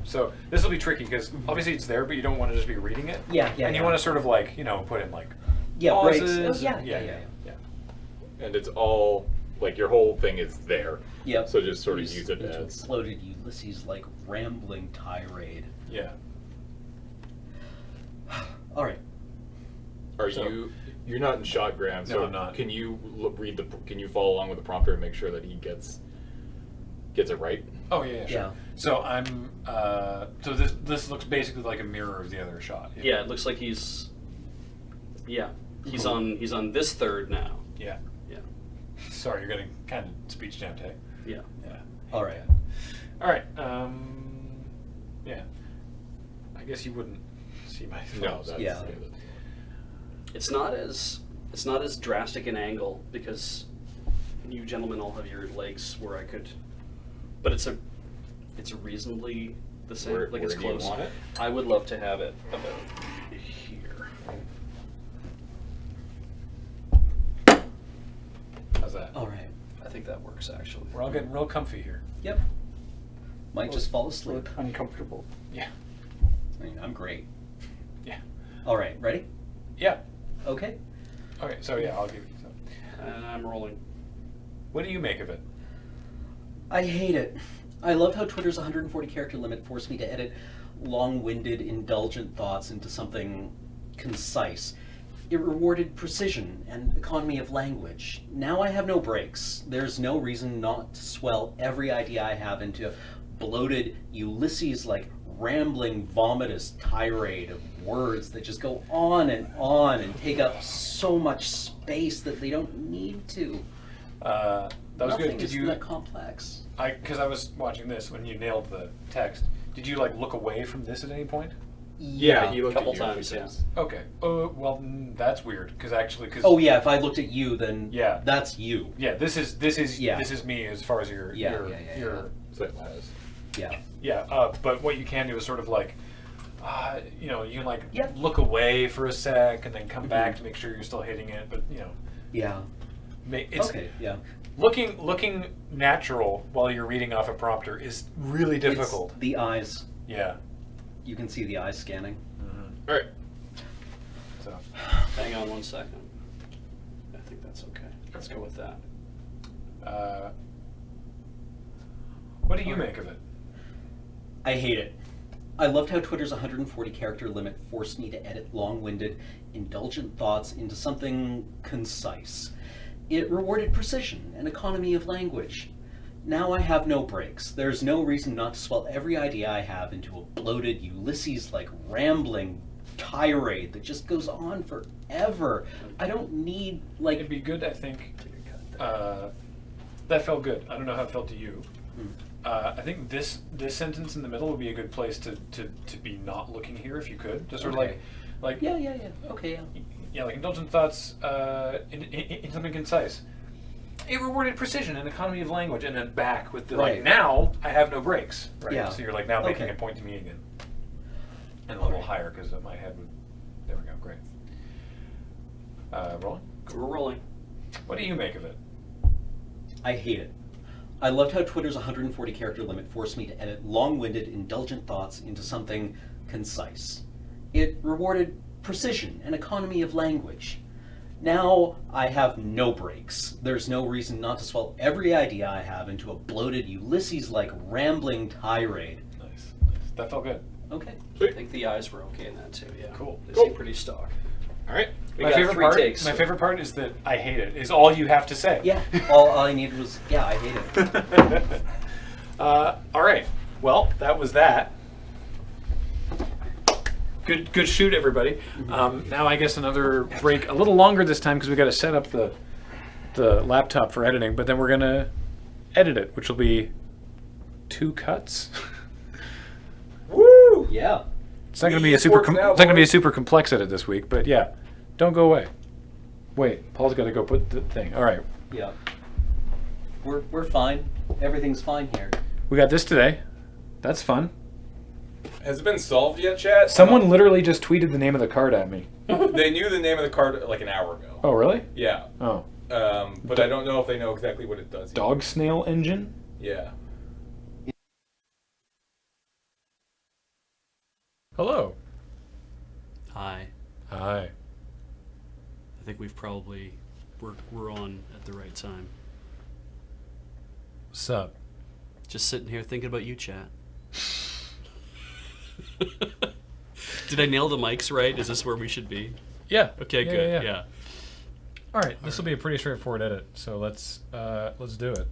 So this will be tricky because obviously it's there, but you don't want to just be reading it. Yeah, yeah. And you yeah. want to sort of like, put in like yeah, breaks. pauses. Oh, yeah, and- yeah. And it's all, like, your whole thing is there. Yep. So just sort of He's- use it he's as. exploded Ulysses like rambling tirade. Yeah. All right. Are So- you're not in shot, Graham, so No, I'm not. can you can you follow along with the prompter and make sure that he gets it right? Oh yeah, sure. Yeah. So I'm so this looks basically like a mirror of the other shot. Yeah, it looks like he's. Yeah, he's on this third now. Yeah. Yeah. Sorry, you're getting kind of speech jammed, hey? Yeah. Yeah. All right. All right. Yeah. I guess you wouldn't see my No, thumbs. that's Yeah. It's not as drastic an angle because you gentlemen all have your legs where I could, but it's a reasonably the same. Where, like where it's do you close. want it? I would love to have it about here. How's that? All right. I think that works actually. We're all getting real comfy here. Yep. Might just fall asleep. Uncomfortable. Yeah. I mean, I'm great. Yeah. All right. Ready? Yeah. Okay. Okay. So yeah, I'll give you some. And I'm rolling. What do you make of it? I hate it. I love how Twitter's 140 character limit forced me to edit long-winded, indulgent thoughts into something concise. It rewarded precision and economy of language. Now I have no breaks. There's no reason not to swell every idea I have into bloated Ulysses-like rambling, vomitous tirade of words that just go on and take up so much space that they don't need to. That was Nothing good. Did is you? that complex. Because I was watching this when you nailed the text. Did you like look away from this at any point? Yeah, he looked Couple at you a few times, yeah. times. Okay. Well, that's weird. Because actually, Oh yeah, if I looked at you, then Yeah. that's you. yeah, this is Yeah. this is me as far as your Yeah, your yeah, yeah, your So it was. Yeah. yeah. But what you can do is sort of like, you can like Yep. look away for a sec and then come back to make sure you're still hitting it. But Yeah. it's Okay. Yeah. looking natural while you're reading off a prompter is really difficult. It's the eyes. Yeah. You can see the eyes scanning. All right. So Hang on 1 second. I think that's okay. Let's go with that. what do you make of it? I hate it. I loved how Twitter's 140 character limit forced me to edit long-winded, indulgent thoughts into something concise. It rewarded precision and economy of language. Now I have no breaks. There's no reason not to swell every idea I have into a bloated, Ulysses-like rambling tirade that just goes on forever. I don't need, like... It'd be good, I think. That felt good. I don't know how it felt to you. I think this sentence in the middle would be a good place to be not looking here if you could. Just sort of like Yeah. Okay, yeah. yeah, like indulgent thoughts in something concise. It rewarded precision and economy of language, and then back with the like. Right. Now I have no breaks. Right. Yeah. So you're like now making Okay. a point to me again, and a little Okay. higher because my head would. There we go. Great. Rolling. We're rolling. What do you make of it? I hate it. I loved how Twitter's 140 character limit forced me to edit long-winded, indulgent thoughts into something concise. It rewarded precision and economy of language. Now I have no breaks. There's no reason not to swell every idea I have into a bloated, Ulysses-like rambling tirade. Nice. That felt good. Okay. I think the eyes were okay in that too. Yeah. Cool. They Cool. seem pretty stock. All right. We my got favorite 3 part. takes. My favorite part is that I hate it. Is all you have to say. Yeah, all I needed was, yeah, I hate it. All right. Well, that was that. Good shoot, everybody. Now I guess another break, a little longer this time because we got to set up the laptop for editing. But then we're gonna edit it, which will be 2 cuts. Woo! Yeah. It's not gonna be a super. It's not gonna be a super complex edit this week. But yeah, don't go away. Wait, Paul's got to go put the thing. All right. Yeah. We're fine. Everything's fine here. We got this today. That's fun. Has it been solved yet, chat? Someone literally just tweeted the name of the card at me. They knew the name of the card like an hour ago. Oh, really? Yeah. Oh. But I don't know if they know exactly what it does yet. Dog snail engine? Yeah. Hello. Hi. Hi. I think we're on at the right time. What's up? Just sitting here thinking about you, chat. Did I nail the mics right? Is this where we should be? Yeah. Okay, Yeah, good. yeah. Yeah. All right. This will be a pretty straightforward edit. So let's do it.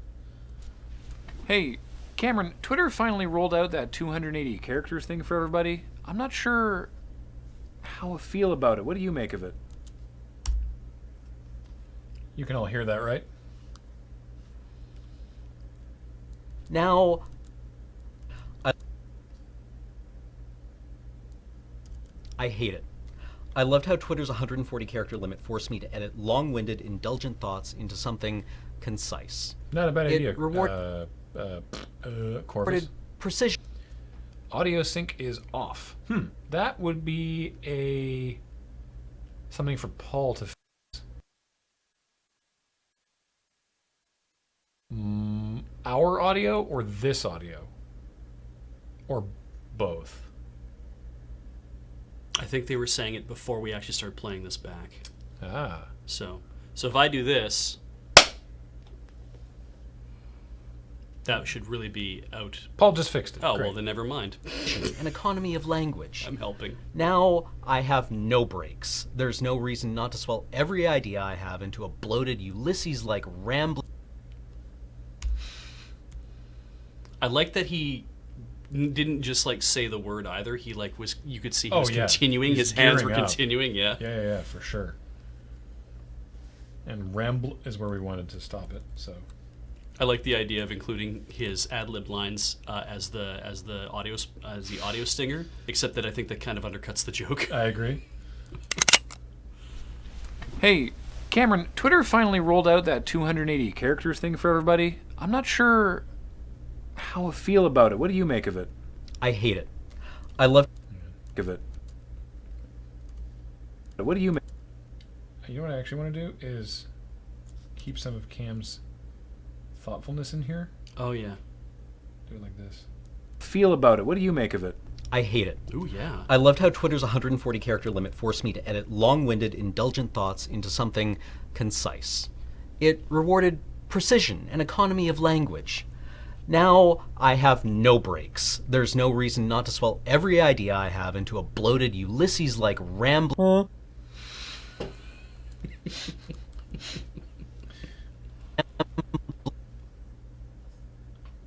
Hey, Cameron. Twitter finally rolled out that 280 characters thing for everybody. I'm not sure how I feel about it. What do you make of it? You can all hear that, right? Now, I hate it. I loved how Twitter's 140 character limit forced me to edit long-winded, indulgent thoughts into something concise. Not a bad It idea. reward- Corvus. Precision. Audio sync is off. That would be something for Paul to fix. Our audio or this audio? Or both? I think they were saying it before we actually started playing this back. Ah. So if I do this, that should really be out. Paul just fixed it. Oh, Great. well, then never mind. An economy of language. I'm helping. Now I have no breaks. There's no reason not to swell every idea I have into a bloated, Ulysses-like rambling. I like that he didn't just like say the word either. He like was. You could see he Oh, was yeah. continuing. He's His hands were gearing up. continuing. Yeah. Yeah, for sure. And ramble is where we wanted to stop it. So I like the idea of including his ad lib lines as the audio stinger. Except that I think that kind of undercuts the joke. I agree. Hey, Cameron. Twitter finally rolled out that 280 characters thing for everybody. I'm not sure how I feel about it. What do you make of it? I hate it. I love. Of it. What do you make? You know what I actually want to do is keep some of Cam's thoughtfulness in here. Oh yeah. Do it like this. Feel about it. What do you make of it? I hate it. Ooh yeah. I loved how Twitter's 140 character limit forced me to edit long-winded, indulgent thoughts into something concise. It rewarded precision and economy of language. Now I have no brakes. There's no reason not to swell every idea I have into a bloated Ulysses-like rambling.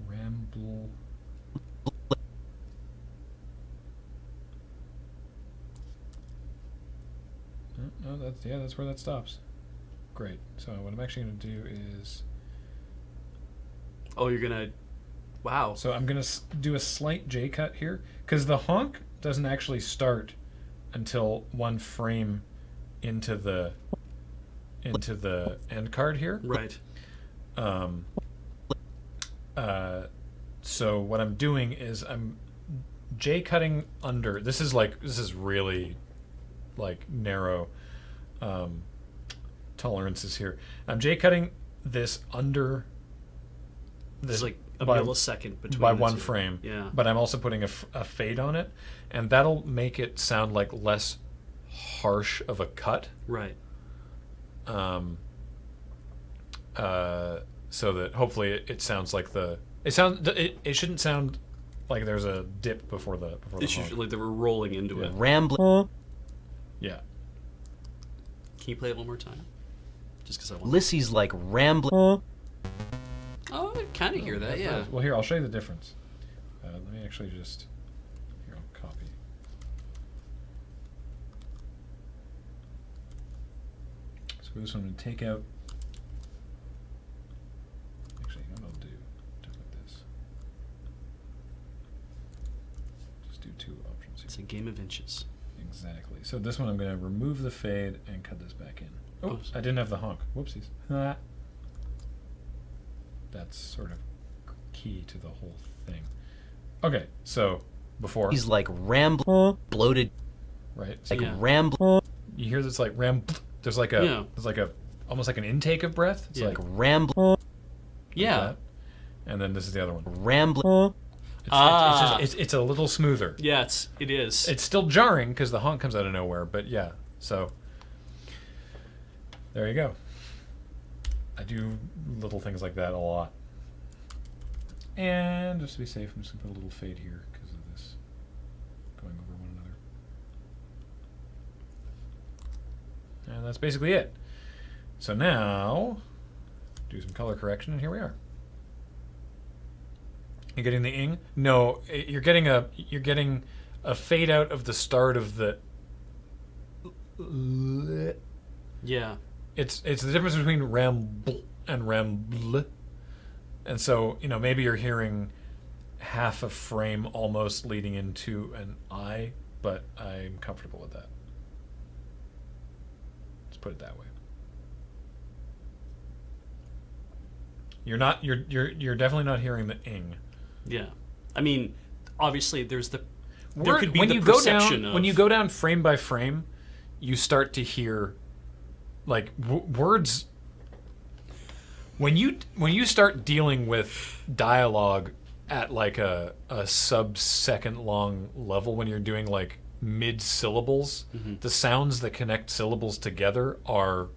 Ramble. No, that's where that stops. Great. So what I'm actually going to do is, Oh, you're gonna. Wow. so I'm going to do a slight J cut here because the honk doesn't actually start until one frame into the end card here. Right. So what I'm doing is I'm J cutting under. This is really like narrow tolerances here. I'm J cutting this under There's like a by- millisecond between by the one two. frame. Yeah. But I'm also putting a fade on it, and that'll make it sound like less harsh of a cut. Right. So that hopefully it sounds like it shouldn't sound like there's a dip before the It's honk. usually they were rolling into it. Rambling. Yeah. Can you play it one more time? Just because I want. Ulysses-like rambling. Oh, I kind of hear that. Yeah. Well, here I'll show you the difference. Let me actually just here I'll copy. So this one I'm going to take out. Actually, you know what I'll do? Do it like this. Just do two options here. It's a game of inches. Exactly. So this one I'm going to remove the fade and cut this back in. Oh, Oh. I didn't have the honk. Whoopsies. That's sort of key to the whole thing. Okay, so before, He's like rambling. Bloated. right? So Like Yeah. rambling. you hear this like there's like a almost like an intake of breath. It's Yeah. like Rambling. Yeah. that. And then this is the other one. Rambling. It's a little smoother. Yeah. It is. It's still jarring because the honk comes out of nowhere, but yeah. So there you go. I do little things like that a lot. And just to be safe, I'm just gonna put a little fade here because of this going over one another. And that's basically it. So now, do some color correction, and here we are. You're getting the ing? No, you're getting a fade out of the start of the. Yeah. It's the difference between ramble and ramble. And so, maybe you're hearing half a frame almost leading into an I, but I'm comfortable with that. Let's put it that way. You're definitely not hearing the ing. Yeah. I mean, obviously, there Word- could be when the you go perception down of when you go down frame by frame, you start to hear like words. When you start dealing with dialogue at like a sub-second long level, when you're doing like mid syllables, the sounds that connect syllables together are.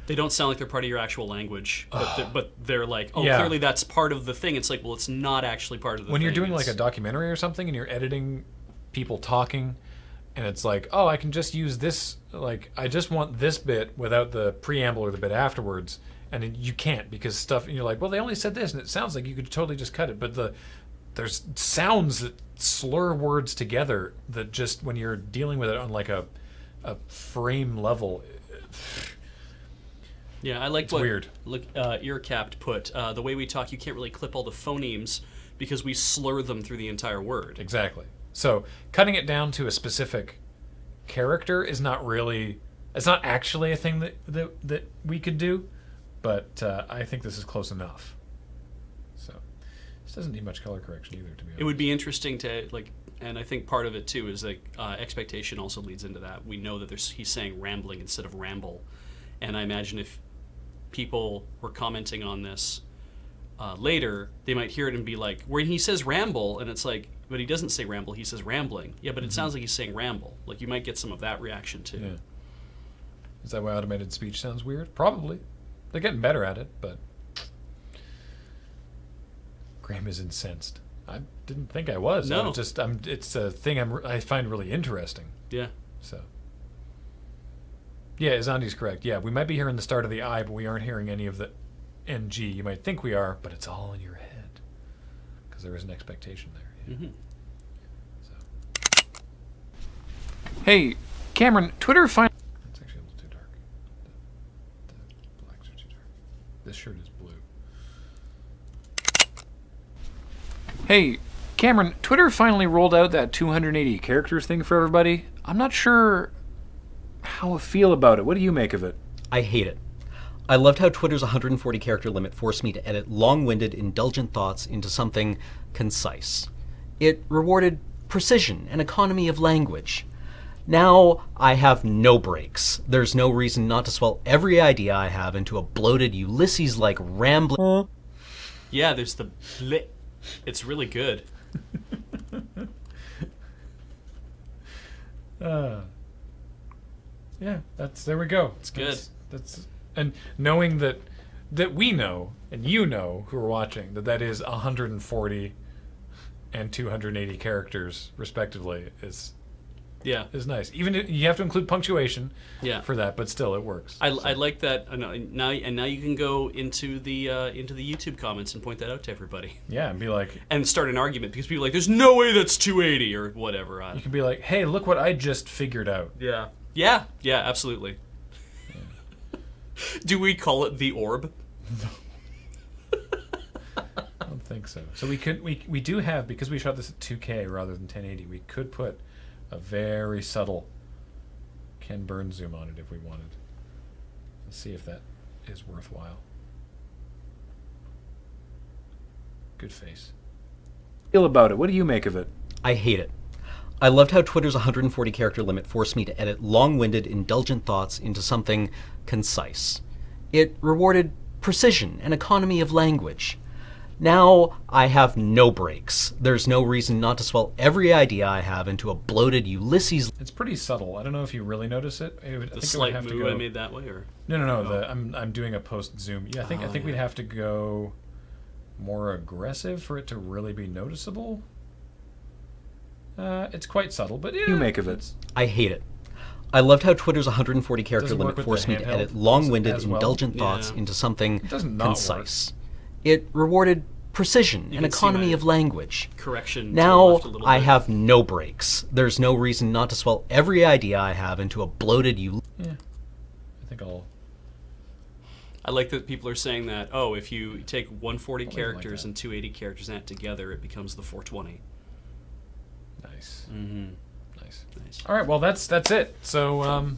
They don't sound like they're part of your actual language, but they're like, oh, Yeah. clearly that's part of the thing. It's like, well, it's not actually part of the When thing. you're doing like a It's- documentary or something and you're editing people talking, and it's like, oh, I can just use this, like, I just want this bit without the preamble or the bit afterwards, and you can't because stuff, and you're like, well, they only said this, and it sounds like you could totally just cut it, but there's sounds that slur words together that just, when you're dealing with it on like a frame level, Yeah, I like It's what weird. Earcapped put. The way we talk, you can't really clip all the phonemes because we slur them through the entire word. Exactly. So cutting it down to a specific character is not really, it's not actually a thing that we could do, but I think this is close enough. So this doesn't need much color correction either, to be honest. It would be interesting to like, and I think part of it too is like expectation also leads into that. We know that he's saying rambling instead of ramble, and I imagine if people were commenting on this later, they might hear it and be like, when he says ramble, and it's like, but he doesn't say ramble, he says rambling. Yeah, but it sounds like he's saying ramble. Like you might get some of that reaction too. Yeah. Is that why automated speech sounds weird? Probably. They're getting better at it, but Graham is incensed. I didn't think I was. No. I was just, it's a thing I find really interesting. Yeah. So. Yeah, Izandi's correct. Yeah, we might be hearing the start of the I, but we aren't hearing any of the NG. You might think we are, but it's all in your head. Because there is an expectation there. Yeah. So. Hey, Cameron, Twitter finally... It's actually a little too dark. The blacks are too dark. This shirt is blue. Hey, Cameron, Twitter finally rolled out that 280 characters thing for everybody. I'm not sure how I feel about it. What do you make of it? I hate it. I loved how Twitter's 140 character limit forced me to edit long-winded, indulgent thoughts into something concise. It rewarded precision and economy of language. Now I have no breaks. There's no reason not to swell every idea I have into a bloated Ulysses-like rambling... Yeah, there's the bleh. It's really good. Yeah, there we go. It's good. That's and knowing that we know and you know who are watching that is 140 and 280 characters respectively is nice. Even if you have to include punctuation for that, but still it works. I like that. Now you can go into the YouTube comments and point that out to everybody. Yeah, and be like, and start an argument because people are like, "There's no way that's 280 or whatever." You can be like, "Hey, look what I just figured out." Yeah, absolutely. Yeah. Do we call it the orb? I don't think so. So we do have, because we shot this at 2K rather than 1080, we could put a very subtle Ken Burns zoom on it if we wanted. Let's see if that is worthwhile. Good face. Feel about it. What do you make of it? I hate it. I loved how Twitter's 140 character limit forced me to edit long-winded, indulgent thoughts into something concise. It rewarded precision and economy of language. Now I have no breaks. There's no reason not to swell every idea I have into a bloated Ulysses... It's pretty subtle. I don't know if you really notice it. The slight move I made that way, or no. I'm doing a post zoom. Yeah, I think we'd have to go more aggressive for it to really be noticeable. It's quite subtle, but you make of it. I hate it. I loved how Twitter's 140 character limit forced me to edit long-winded, indulgent thoughts into something concise. It rewarded precision and economy of language. Correction. Now I have no breaks. There's no reason not to swell every idea I have into a bloated Yeah, I think I like that people are saying that, if you take 140 characters and 280 characters and add it together, it becomes the 420. Nice. Mm-hmm. Nice. All right, well, that's it. So,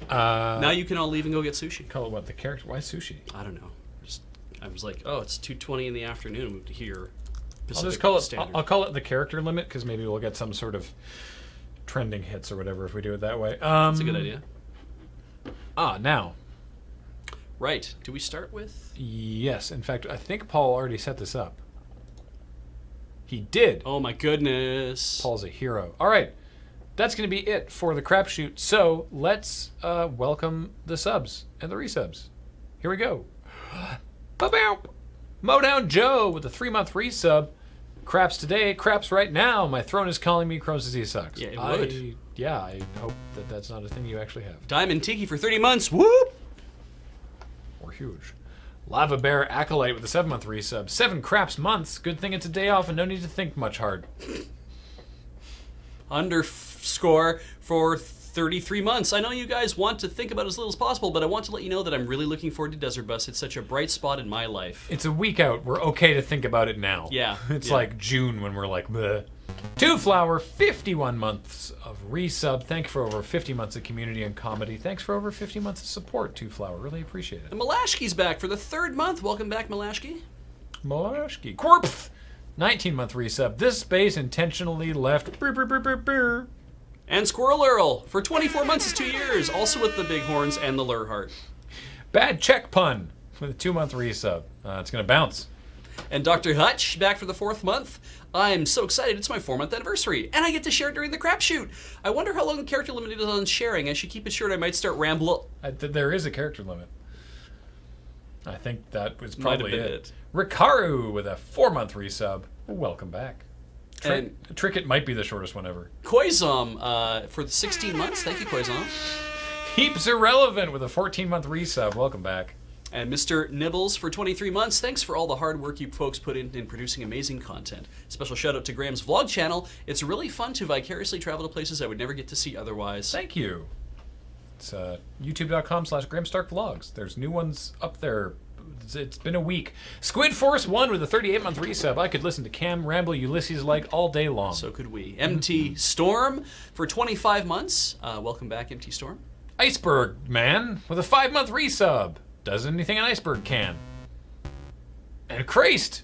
now you can all leave and go get sushi. Call it what? The character? Why sushi? I don't know. I was like, it's 2:20 in the afternoon. I moved to here. I'll call it the character limit because maybe we'll get some sort of trending hits or whatever if we do it that way. That's a good idea. Now. Right. Do we start with? Yes. In fact, I think Paul already set this up. He did. Oh my goodness. Paul's a hero. All right. That's going to be it for the Crapshoot. So let's welcome the subs and the resubs. Here we go. Ba-bow! Modown Joe with a 3-month resub. Craps today, craps right now. My throne is calling me. Chrome says he sucks. Yeah, it would. I hope that's not a thing you actually have. Diamond Tiki for 30 months. Whoop! Or huge. Lava Bear Acolyte with a 7-month resub. 7 craps months. Good thing it's a day off and no need to think much hard. Underscore for 33 months. I know you guys want to think about it as little as possible, but I want to let you know that I'm really looking forward to Desert Bus. It's such a bright spot in my life. It's a week out. We're okay to think about it now. Yeah. It's like June when we're like, bleh. Two Flower, 51 months of resub. Thank you for over 50 months of community and comedy. Thanks for over 50 months of support, Two Flower. Really appreciate it. And Malashki's back for the 3rd month. Welcome back, Malashki. Malashki. Quirpth, 19-month resub. This space intentionally left. Brr, brr, brr, brr, brr. And Squirrel Earl for 24 months is 2 years, also with the Bighorns and the Lure Heart. Bad Check Pun with a 2-month resub. It's going to bounce. And Dr. Hutch back for the 4th month. I'm so excited, it's my 4-month anniversary, and I get to share during the Crapshoot. I wonder how long the character limit is on sharing. I should keep it short, I might start ramble. There is a character limit. I think that was Might have probably been it. it. Rikaru with a 4-month resub. Welcome back. And Tricket might be the shortest one ever. Koizom for the 16 months. Thank you, Koizom. Heaps Irrelevant with a 14-month resub. Welcome back. And Mr. Nibbles for 23 months. Thanks for all the hard work you folks put in producing amazing content. Special shout out to Graham's vlog channel. It's really fun to vicariously travel to places I would never get to see otherwise. Thank you. It's youtube.com/GrahamStarkVlogs. There's new ones up there. It's been a week. Squid Force 1 with a 38-month resub. I could listen to Cam ramble Ulysses like all day long. So could we. MT Storm for 25 months. Welcome back, MT Storm. Iceberg Man with a 5-month resub. Does anything an iceberg can. And Christ,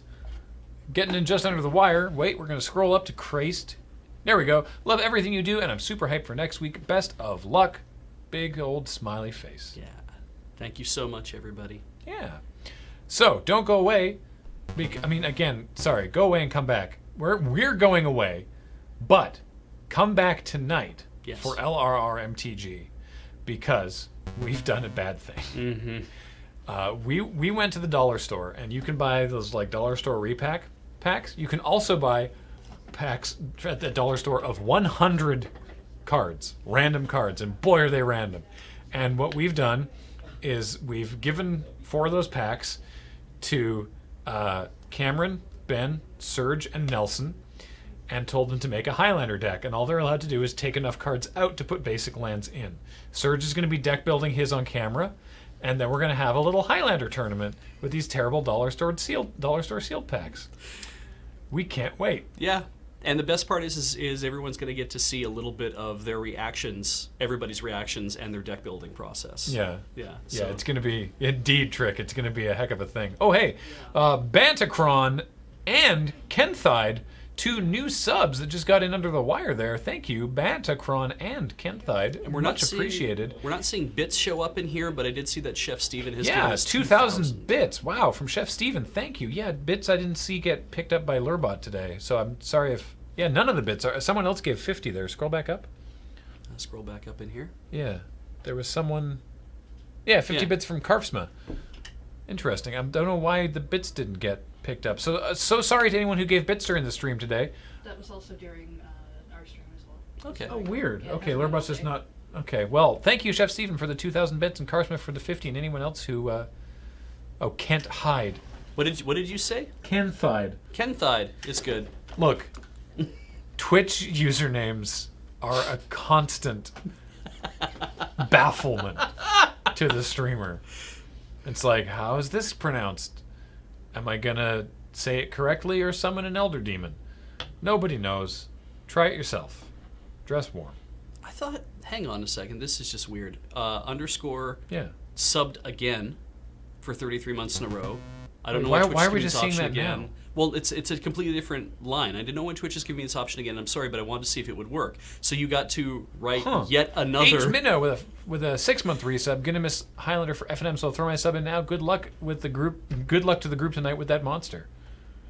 getting in just under the wire. Wait, we're going to scroll up to Christ. There we go. Love everything you do, and I'm super hyped for next week. Best of luck. Big old smiley face. Yeah. Thank you so much, everybody. Yeah. So, don't go away. Again, sorry, go away and come back. We're going away, but come back tonight Yes. for LRRMTG because we've done a bad thing. We went to the dollar store, and you can buy those like dollar store packs. You can also buy packs at the dollar store of 100 cards, random cards, and boy are they random. And what we've done is we've given 4 of those packs to Cameron, Ben, Serge, and Nelson, and told them to make a Highlander deck, and all they're allowed to do is take enough cards out to put basic lands in. Serge is going to be deck building his on camera, and then we're going to have a little Highlander tournament with these terrible dollar store sealed packs. We can't wait. Yeah. And the best part is everyone's going to get to see a little bit of their reactions, everybody's reactions, and their deck building process. Yeah. Yeah. Yeah, it's going to be, indeed, Trick, it's going to be a heck of a thing. Oh, hey, Bantacron and Kenthide, 2 new subs that just got in under the wire there. Thank you, Bantacron and Kenthide. And we're Much not appreciated. We're not seeing bits show up in here, but I did see that Chef Steven has given Yeah, us 2,000 bits. Wow, from Chef Steven. Thank you. Yeah, bits I didn't see get picked up by Lurbot today, so I'm sorry if... Yeah, none of the bits are... Someone else gave 50 there. Scroll back up. Scroll back up in here. Yeah, there was someone... Yeah, 50 bits from Karfsma. Interesting. I don't know why the bits didn't get picked up. So sorry to anyone who gave bits during the stream today. That was also during our stream as well. Okay. Oh, weird. Yeah, Okay, that's Lurbot's just not... Okay, well, thank you, Chef Steven, for the 2,000 bits and Karfsma for the 50, and anyone else who... Oh, Kent Hyde. What did you say? Kenthide. Kenthide is good. Look, Twitch usernames are a constant bafflement to the streamer. It's like, how is this pronounced? Am I gonna say it correctly or summon an elder demon? Nobody knows. Try it yourself. Dress warm. I thought, hang on a second, this is just weird. Underscore Yeah. subbed again for 33 months in a row. I don't know Why- why Twitch why is are we giving just this seeing option that again. now? Well, it's a completely different line. I didn't know when Twitch is giving me this option again. I'm sorry, but I wanted to see if it would work. So you got to write yet another. H Minnow with a 6-month resub. Gonna miss Highlander for FNM, so I'll throw my sub in now. Good luck with the group. Good luck to the group tonight with that monster.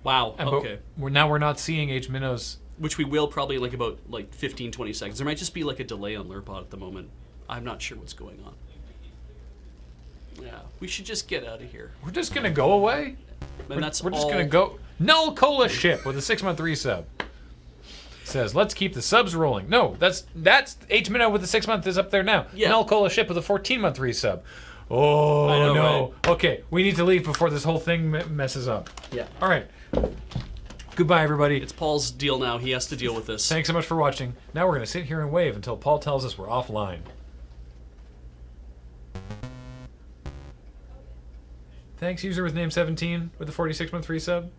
Wow. And Okay. We're not seeing H Minnow's. Which we will probably like about 15, 20 seconds. There might just be like a delay on Lurpod at the moment. I'm not sure what's going on. Yeah, we should just get out of here. We're just gonna go away. And that's We're just all- gonna go. Null Cola Ship with a 6-month resub. Says, let's keep the subs rolling. No, that's H Minnow with the 6-month is up there now. Yeah. Null Cola Ship with a 14-month resub. Oh, I know, no. right? Okay, we need to leave before this whole thing messes up. Yeah. All right. Goodbye, everybody. It's Paul's deal now. He has to deal with this. Thanks so much for watching. Now we're going to sit here and wave until Paul tells us we're offline. Thanks, user with name 17 with the 46-month resub.